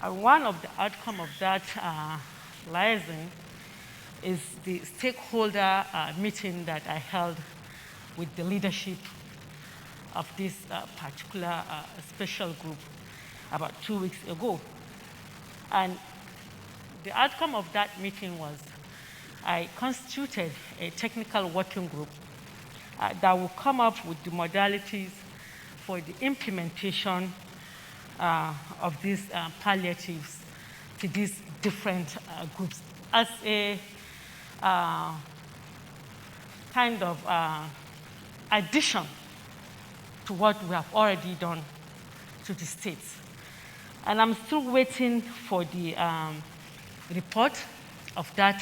Speaker 16: And one of the outcomes of that liaison is the stakeholder meeting that I held with the leadership of this particular special group about 2 weeks ago. And the outcome of that meeting was I constituted a technical working group that will come up with the modalities for the implementation of these palliatives to these different groups as a kind of addition to what we have already done to the states. And I'm still waiting for the report of that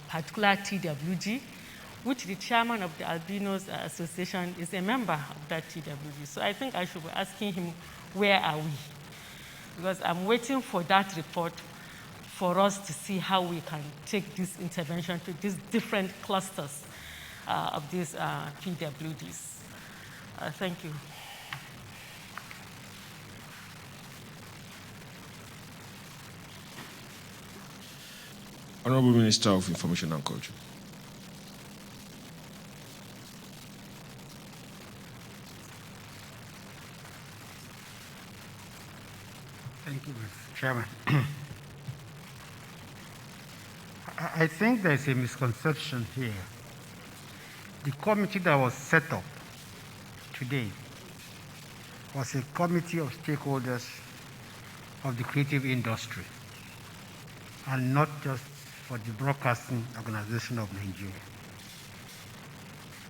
Speaker 16: particular TWG, which the chairman of the Albinos Association is a member of that TWG. So I think I should be asking him, where are we? Because I'm waiting for that report for us to see how we can take this intervention to these different clusters of these PWDs. Thank you.
Speaker 2: Honorable Minister of Information and Culture.
Speaker 1: Thank you, Mr. Chairman. I think there's a misconception here. The committee that was set up today was a committee of stakeholders of the creative industry, and not just for the Broadcasting Organization of Nigeria.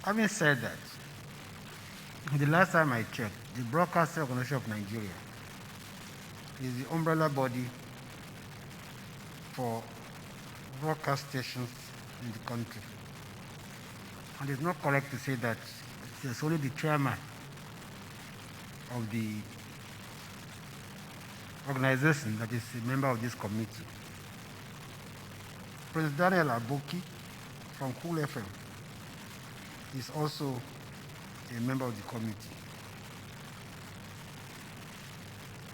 Speaker 1: Having said that, the last time I checked, the Broadcasting Organization of Nigeria is the umbrella body for broadcast stations in the country. And it's not correct to say that it's only the chairman of the organization that is a member of this committee. Prince Daniel Aboki from Cool FM is also a member of the committee.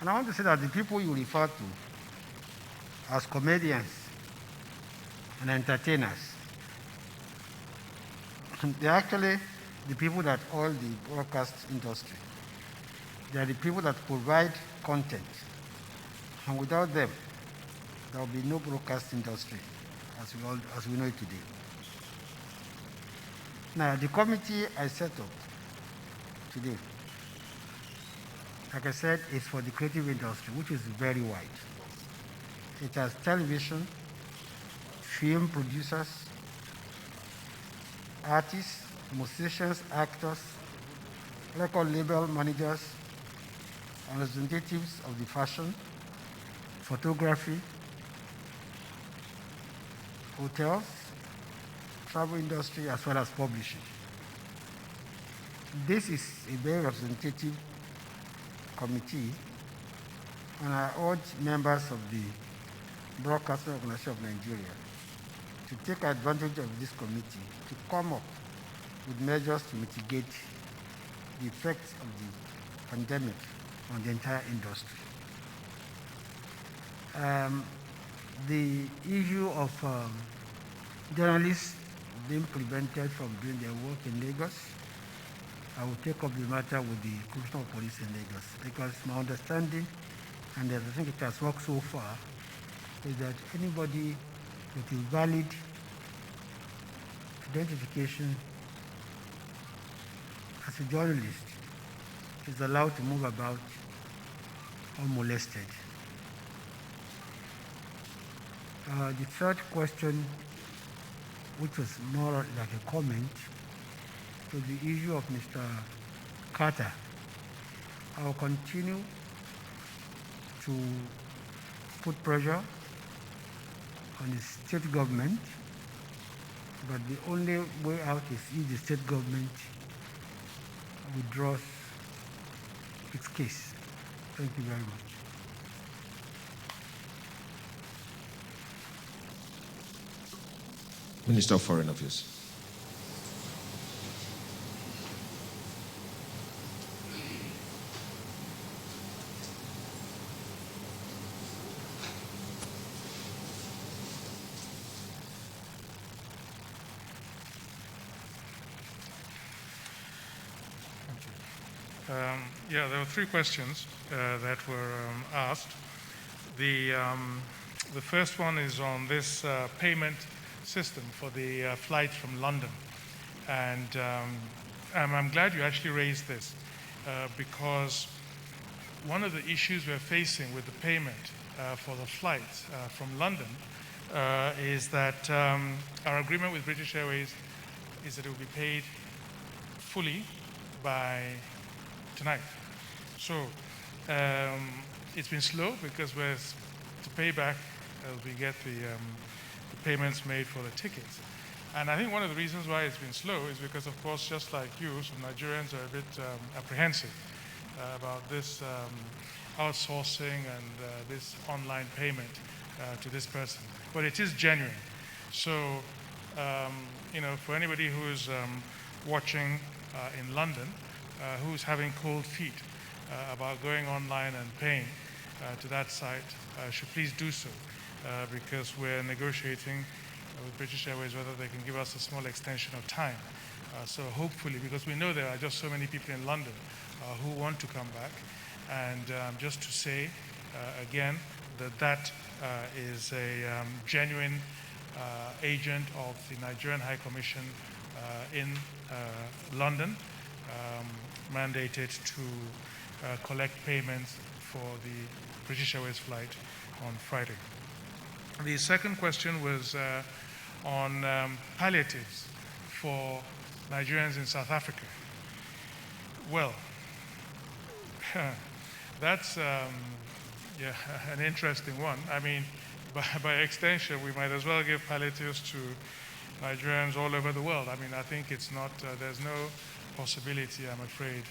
Speaker 1: And I want to say that the people you refer to as comedians and entertainers, they're actually the people that oil the broadcast industry. They are the people that provide content. And without them, there will be no broadcast industry as we know it today. Now, the committee I set up today, like I said, is for the creative industry, which is very wide. It has television, film producers, artists, musicians, actors, record label managers, and representatives of the fashion, photography, hotels, travel industry, as well as publishing. This is a very representative committee, and I urge members of the Broadcasting Organization of Nigeria to take advantage of this committee to come up with measures to mitigate the effects of the pandemic on the entire industry. The issue of journalists being prevented from doing their work in Lagos, I will take up the matter with the Commissioner of Police in Lagos, because my understanding, and I think it has worked so far, is that anybody with a valid identification as a journalist is allowed to move about unmolested. The third question, which was more like a comment, to the issue of Mr. Carter. I will continue to put pressure on the state government, but the only way out is if the state government withdraws its case. Thank you very much.
Speaker 2: Minister of Foreign Affairs.
Speaker 17: Yeah, there were three questions that were asked. The first one is on this payment system for the flights from London. And I'm glad you actually raised this because one of the issues we're facing with the payment for the flights from London is that our agreement with British Airways is that it will be paid fully by tonight. So it's been slow because we're to pay back as we get the payments made for the tickets. And I think one of the reasons why it's been slow is because, of course, just like you, some Nigerians are a bit apprehensive about this outsourcing and this online payment to this person. But it is genuine. So, you know, for anybody who's watching in London, who's having cold feet about going online and paying to that site, should please do so. Because we're negotiating with British Airways whether they can give us a small extension of time. So hopefully, because we know there are just so many people in London who want to come back. And just to say again that that is a genuine agent of the Nigerian High Commission in London, mandated to collect payments for the British Airways flight on Friday. The second question was on palliatives for Nigerians in South Africa. Well, that's yeah, an interesting one. I mean, by extension, we might as well give palliatives to Nigerians all over the world. I mean, I think it's not, there's no possibility, I'm afraid,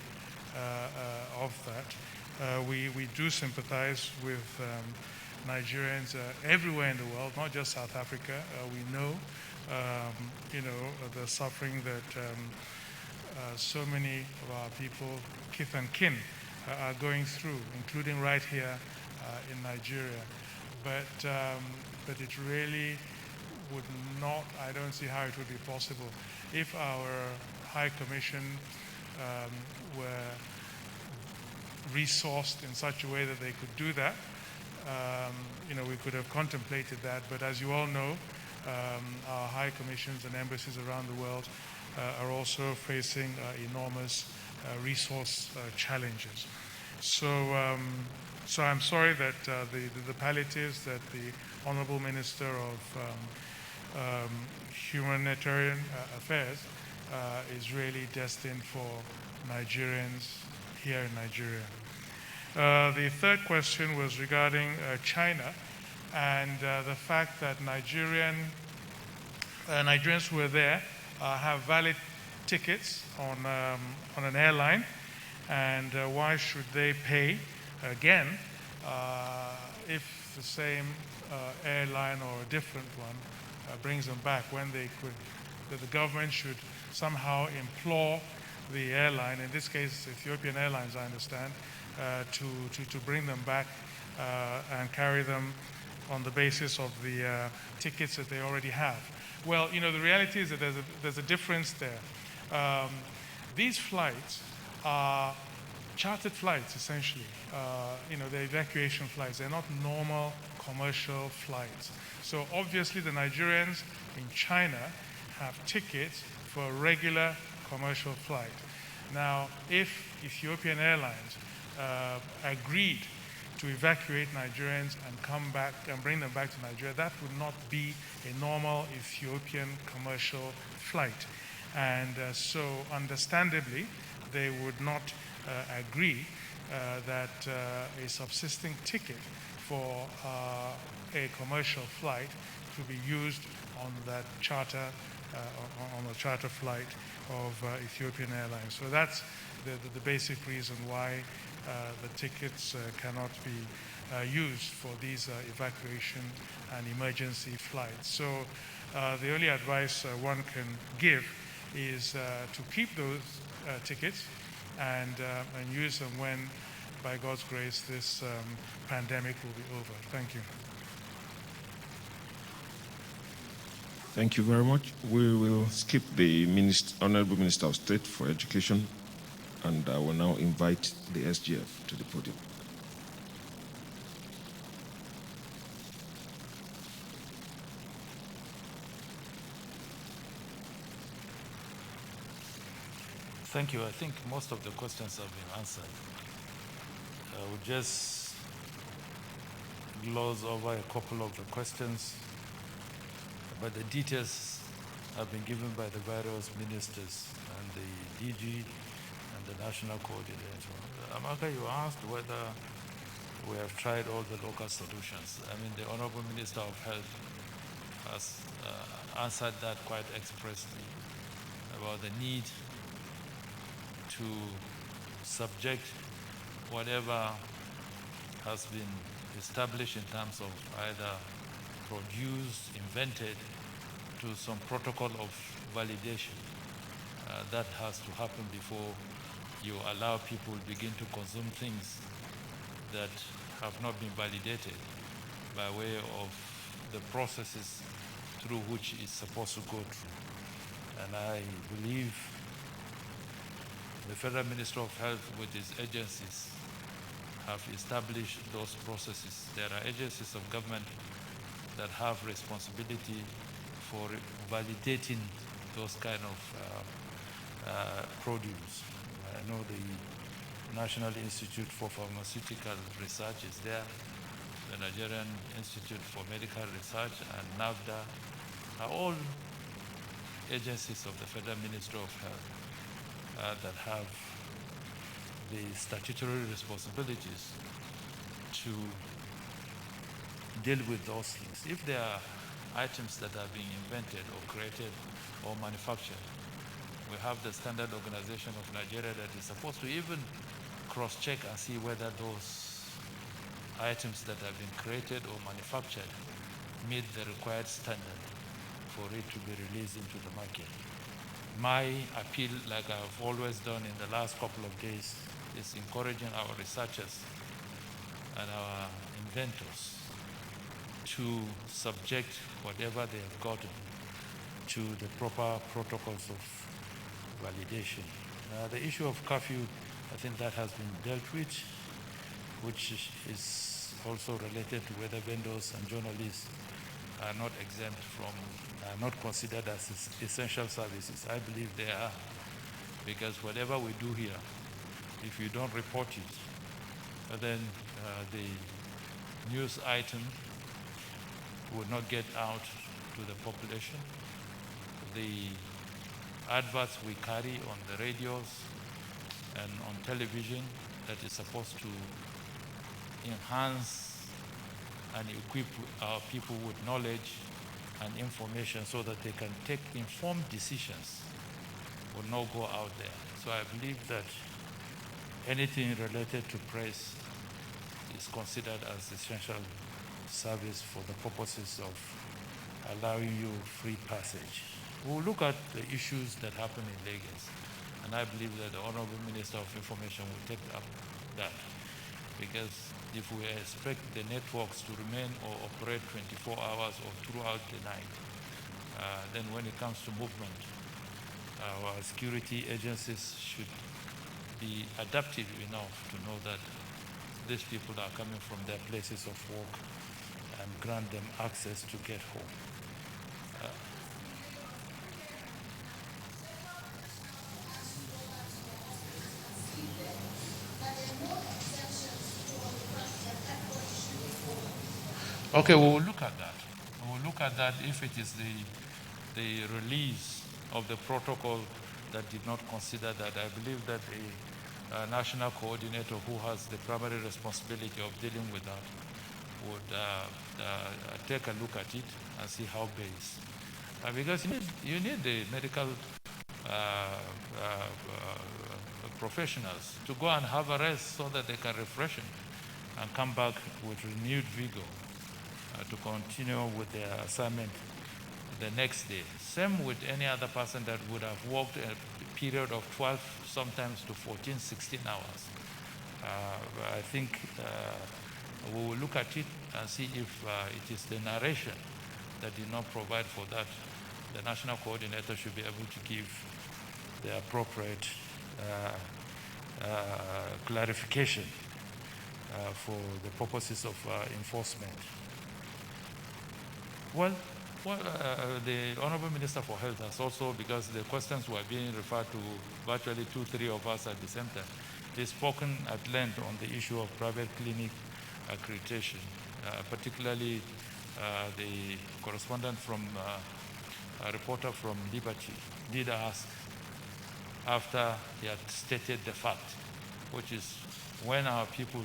Speaker 17: of that. We do sympathize with Nigerians everywhere in the world, not just South Africa. We know, you know, the suffering that so many of our people, kith and kin, are going through, including right here in Nigeria. But it really would not, I don't see how it would be possible if our High Commission were resourced in such a way that they could do that. You know, we could have contemplated that, but as you all know, our high commissions and embassies around the world are also facing enormous resource challenges. So I'm sorry that the palliatives that the Honorable Minister of Humanitarian Affairs is really destined for Nigerians here in Nigeria. The third question was regarding China and the fact that Nigerians who are there have valid tickets on an airline, And why should they pay again if the same airline or a different one brings them back when they could, that the government should somehow implore the airline, in this case Ethiopian Airlines I understand, to bring them back and carry them on the basis of the tickets that they already have. Well, you know, the reality is that there's a difference there. These flights are chartered flights, essentially. You know, they're evacuation flights. They're not normal commercial flights. So obviously the Nigerians in China have tickets for a regular commercial flight. Now, if Ethiopian Airlines agreed to evacuate Nigerians and come back and bring them back to Nigeria, that would not be a normal Ethiopian commercial flight. And so understandably, they would not agree that a subsisting ticket for a commercial flight to be used on that charter, on a charter flight of Ethiopian Airlines. So that's the basic reason why the tickets cannot be used for these evacuation and emergency flights. So the only advice one can give is to keep those tickets and use them when, by God's grace, this pandemic will be over. Thank you.
Speaker 2: Thank you very much. We will skip the Honorable Minister of State for Education, and I will now invite the SGF to the podium.
Speaker 18: Thank you. I think most of the questions have been answered. I will just gloss over a couple of the questions, but the details have been given by the various ministers and the DG and the national coordinator. Amaka, you asked whether we have tried all the local solutions. I mean, the Honorable Minister of Health has answered that quite expressly about the need to subject whatever has been established in terms of either produced, invented, to some protocol of validation. That has to happen before you allow people begin to consume things that have not been validated by way of the processes through which it's supposed to go through. And I believe the Federal Ministry of Health with its agencies have established those processes. There are agencies of government that have responsibility for validating those kind of produce. I know the National Institute for Pharmaceutical Research is there, the Nigerian Institute for Medical Research and NAFDA are all agencies of the Federal Ministry of Health that have the statutory responsibilities to deal with those things. If there are items that are being invented or created or manufactured, we have the Standard Organization of Nigeria that is supposed to even cross-check and see whether those items that have been created or manufactured meet the required standard for it to be released into the market. My appeal, like I've always done in the last couple of days, is encouraging our researchers and our inventors to subject whatever they have gotten to the proper protocols of validation. The issue of curfew, I think that has been dealt with, which is also related to whether vendors and journalists are not exempt from, are not considered as essential services. I believe they are, because whatever we do here, if you don't report it, then the news item would not get out to the population. The adverts we carry on the radios and on television that is supposed to enhance and equip our people with knowledge and information so that they can take informed decisions will not go out there. So I believe that anything related to press is considered as essential service for the purposes of allowing you free passage. We'll look at the issues that happen in Lagos, and I believe that the Honorable Minister of Information will take up that, because if we expect the networks to remain or operate 24 hours or throughout the night, then when it comes to movement, our security agencies should be adaptive enough to know that these people are coming from their places of work and grant them access to get home. Okay, we will look at that. We will look at that if it is the release of the protocol that did not consider that. I believe that a national coordinator who has the primary responsibility of dealing with that would take a look at it and see how base. Because you need the medical professionals to go and have a rest so that they can refresh and come back with renewed vigor to continue with their assignment the next day. Same with any other person that would have worked a period of 12, sometimes to 14, 16 hours. I think we will look at it and see if it is the narration that did not provide for that. The national coordinator should be able to give the appropriate clarification for the purposes of enforcement. Well, the Honorable Minister for Health has also, because the questions were being referred to virtually 2-3 of us at the same time, he's spoken at length on the issue of private clinic accreditation, particularly the correspondent from, a reporter from Liberty did ask after he had stated the fact, which is when our people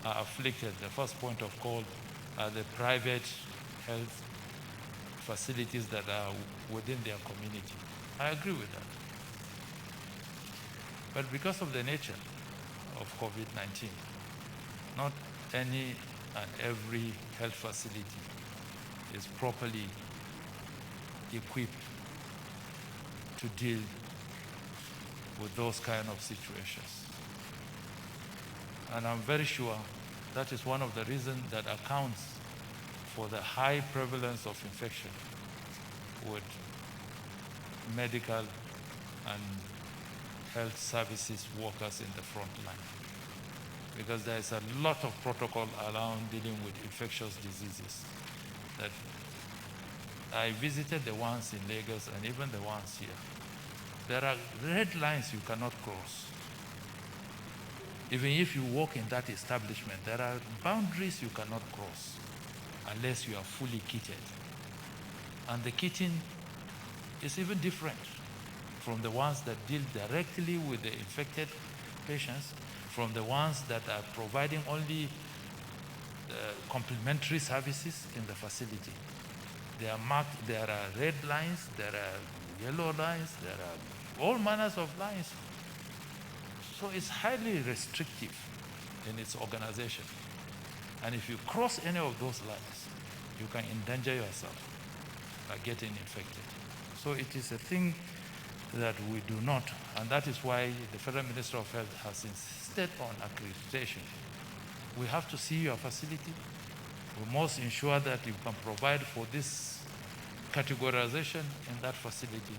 Speaker 18: are afflicted, the first point of call are the private health facilities that are within their community. I agree with that. But because of the nature of COVID-19, not any and every health facility is properly equipped to deal with those kind of situations. And I'm very sure that is one of the reasons that accounts for the high prevalence of infection with medical and health services workers in the front line. Because there is a lot of protocol around dealing with infectious diseases. That I visited the ones in Lagos and even the ones here. There are red lines you cannot cross. Even if you work in that establishment, there are boundaries you cannot cross unless you are fully kitted. And the kitting is even different from the ones that deal directly with the infected patients, from the ones that are providing only complementary services in the facility. They are marked, there are red lines, there are yellow lines, there are all manners of lines. So it's highly restrictive in its organization. And if you cross any of those lines, you can endanger yourself by getting infected. So it is a thing that we do not, and that is why the Federal Minister of Health has insisted on accreditation. We have to see your facility. We must ensure that you can provide for this categorization in that facility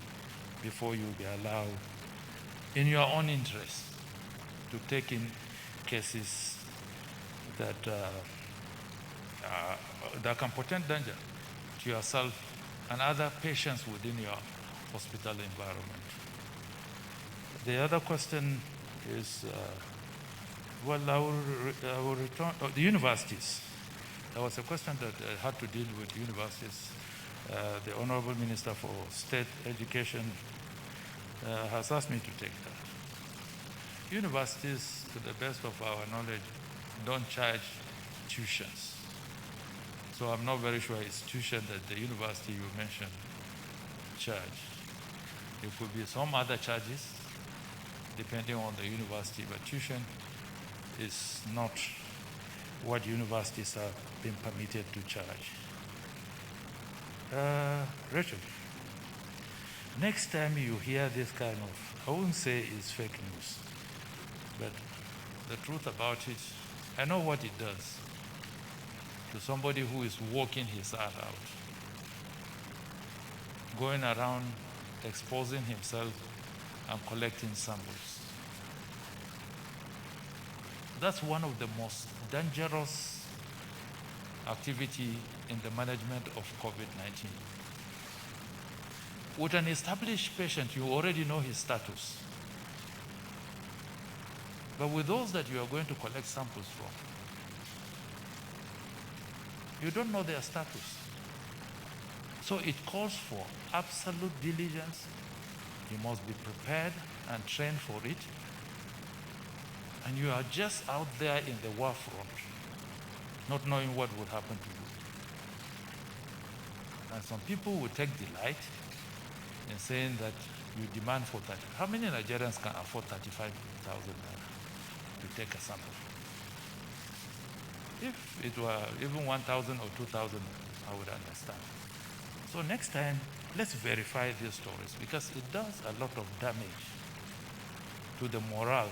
Speaker 18: before you be allowed, in your own interest, to take in cases that that can portend danger to yourself and other patients within your hospital environment. The other question is, well, I will return, the universities. There was a question that had to deal with universities. The Honorable Minister for State Education has asked me to take that. Universities, to the best of our knowledge, don't charge tuitions. So I'm not very sure it's tuition that the university you mentioned charge. It could be some other charges depending on the university, but tuition is not what universities are being permitted to charge. Rachel, next time you hear this kind of, I wouldn't say it's fake news, but the truth about it, I know what it does to somebody who is working his heart out, going around exposing himself and collecting samples. That's one of the most dangerous activity in the management of COVID-19. With an established patient, you already know his status. But with those that you are going to collect samples from, you don't know their status. So it calls for absolute diligence. You must be prepared and trained for it. And you are just out there in the war front, not knowing what would happen to you. And some people will take delight in saying that you demand for 30. How many Nigerians can afford 35,000 to take a sample? If it were even 1,000 or 2,000, I would understand. So next time, let's verify these stories, because it does a lot of damage to the morale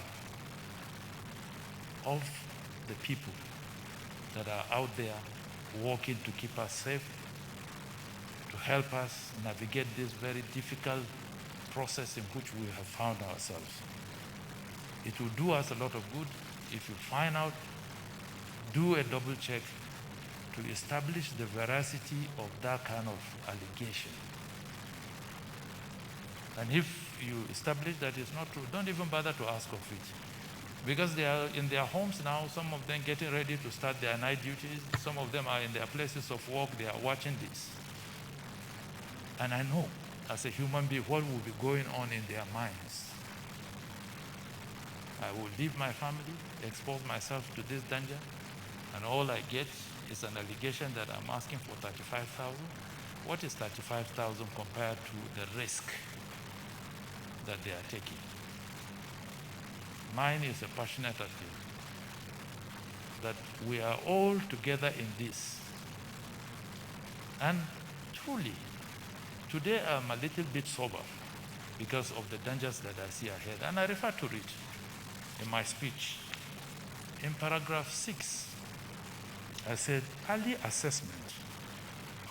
Speaker 18: of the people that are out there working to keep us safe, to help us navigate this very difficult process in which we have found ourselves. It will do us a lot of good. If you find out, do a double check to establish the veracity of that kind of allegation. And if you establish that it's not true, don't even bother to ask of it. Because they are in their homes now, some of them getting ready to start their night duties, some of them are in their places of work, they are watching this. And I know, as a human being, what will be going on in their minds. I will leave my family, expose myself to this danger, and all I get is an allegation that I'm asking for 35,000. What is 35,000 compared to the risk that they are taking? Mine is a passionate appeal that we are all together in this. And truly, today I'm a little bit sober because of the dangers that I see ahead. And I refer to it in my speech. In paragraph 6, I said, early assessment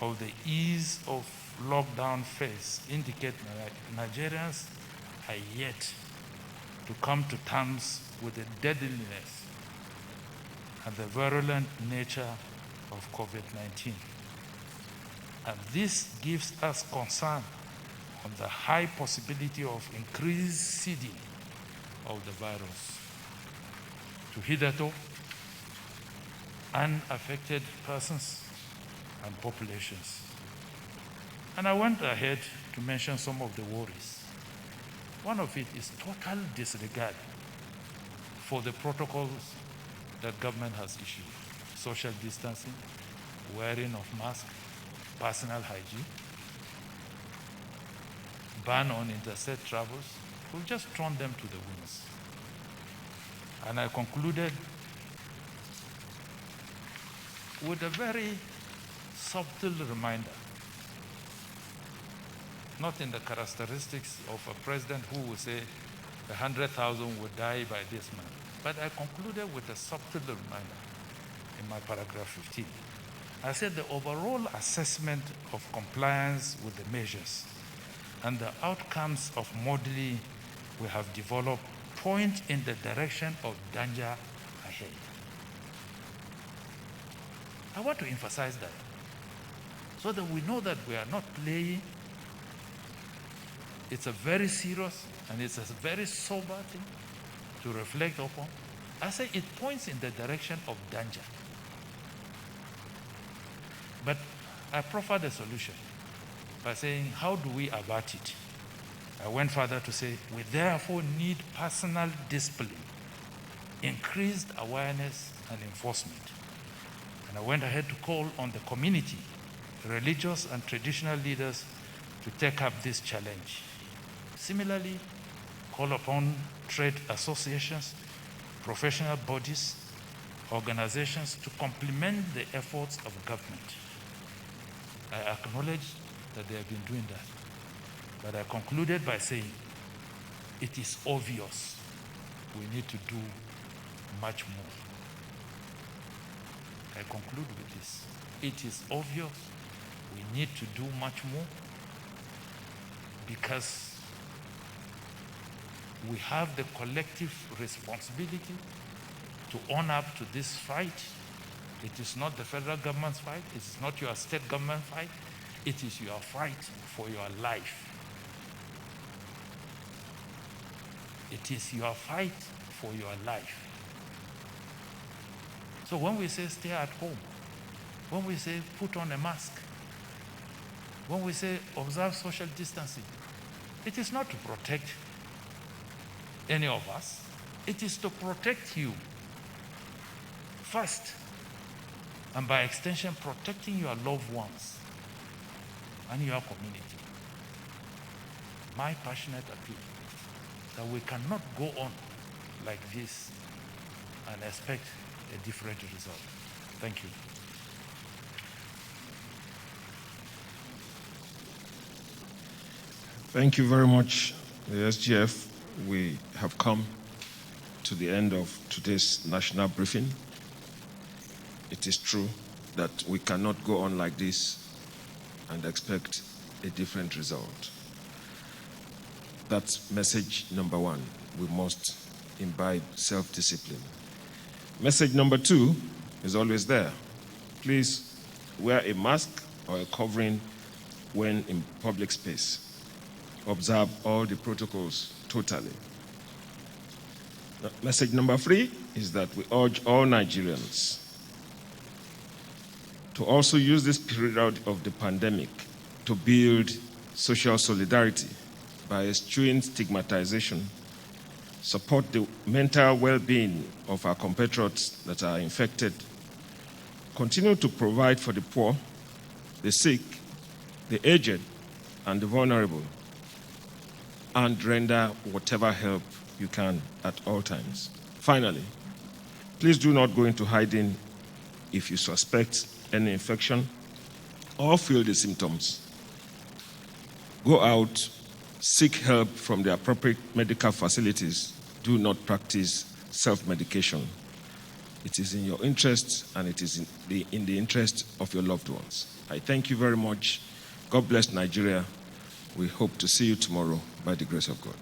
Speaker 18: of the ease of lockdown phase indicate that Nigerians are yet to come to terms with the deadliness and the virulent nature of COVID-19. And this gives us concern on the high possibility of increased seeding of the virus to hitherto unaffected persons and populations. And I went ahead to mention some of the worries. One of it is total disregard for the protocols that government has issued. Social distancing, wearing of masks, personal hygiene, ban on interstate travels. We've just thrown them to the winds. And I concluded with a very subtle reminder, not in the characteristics of a president who will say 100,000 would die by this month, but I concluded with a subtle reminder in my paragraph 15. I said the overall assessment of compliance with the measures and the outcomes of modeling we have developed point in the direction of danger ahead. I want to emphasize that so that we know that we are not playing. It's a very serious and it's a very sober thing to reflect upon. I say it points in the direction of danger. But I proffered a solution by saying, how do we avert it? I went further to say, we therefore need personal discipline, increased awareness and enforcement. And I went ahead to call on the community, religious and traditional leaders to take up this challenge. Similarly, call upon trade associations, professional bodies, organizations to complement the efforts of government. I acknowledge that they have been doing that, but I concluded by saying it is obvious we need to do much more. I conclude with this. It is obvious we need to do much more because we have the collective responsibility to own up to this fight. It is not the federal government's fight. It is not your state government fight. It is your fight for your life. It is your fight for your life. So when we say stay at home, when we say put on a mask, when we say observe social distancing, it is not to protect any of us. It is to protect you first, and by extension, protecting your loved ones and your community. My passionate appeal that we cannot go on like this and expect a different result. Thank you.
Speaker 2: Thank you very much, the SGF. We have come to the end of today's national briefing. It is true that we cannot go on like this and expect a different result. That's message number one. We must imbibe self-discipline. Message number two is always there. Please wear a mask or a covering when in public space. Observe all the protocols totally. Message number three is that we urge all Nigerians to also use this period of the pandemic to build social solidarity by eschewing stigmatization, support the mental well-being of our compatriots that are infected, continue to provide for the poor, the sick, the aged, and the vulnerable, and render whatever help you can at all times. Finally, please do not go into hiding if you suspect any infection or feel the symptoms. Go out, seek help from the appropriate medical facilities. Do not practice self-medication. It is in your interest and it is in the interest of your loved ones. I thank you very much. God bless Nigeria. We hope to see you tomorrow by the grace of God.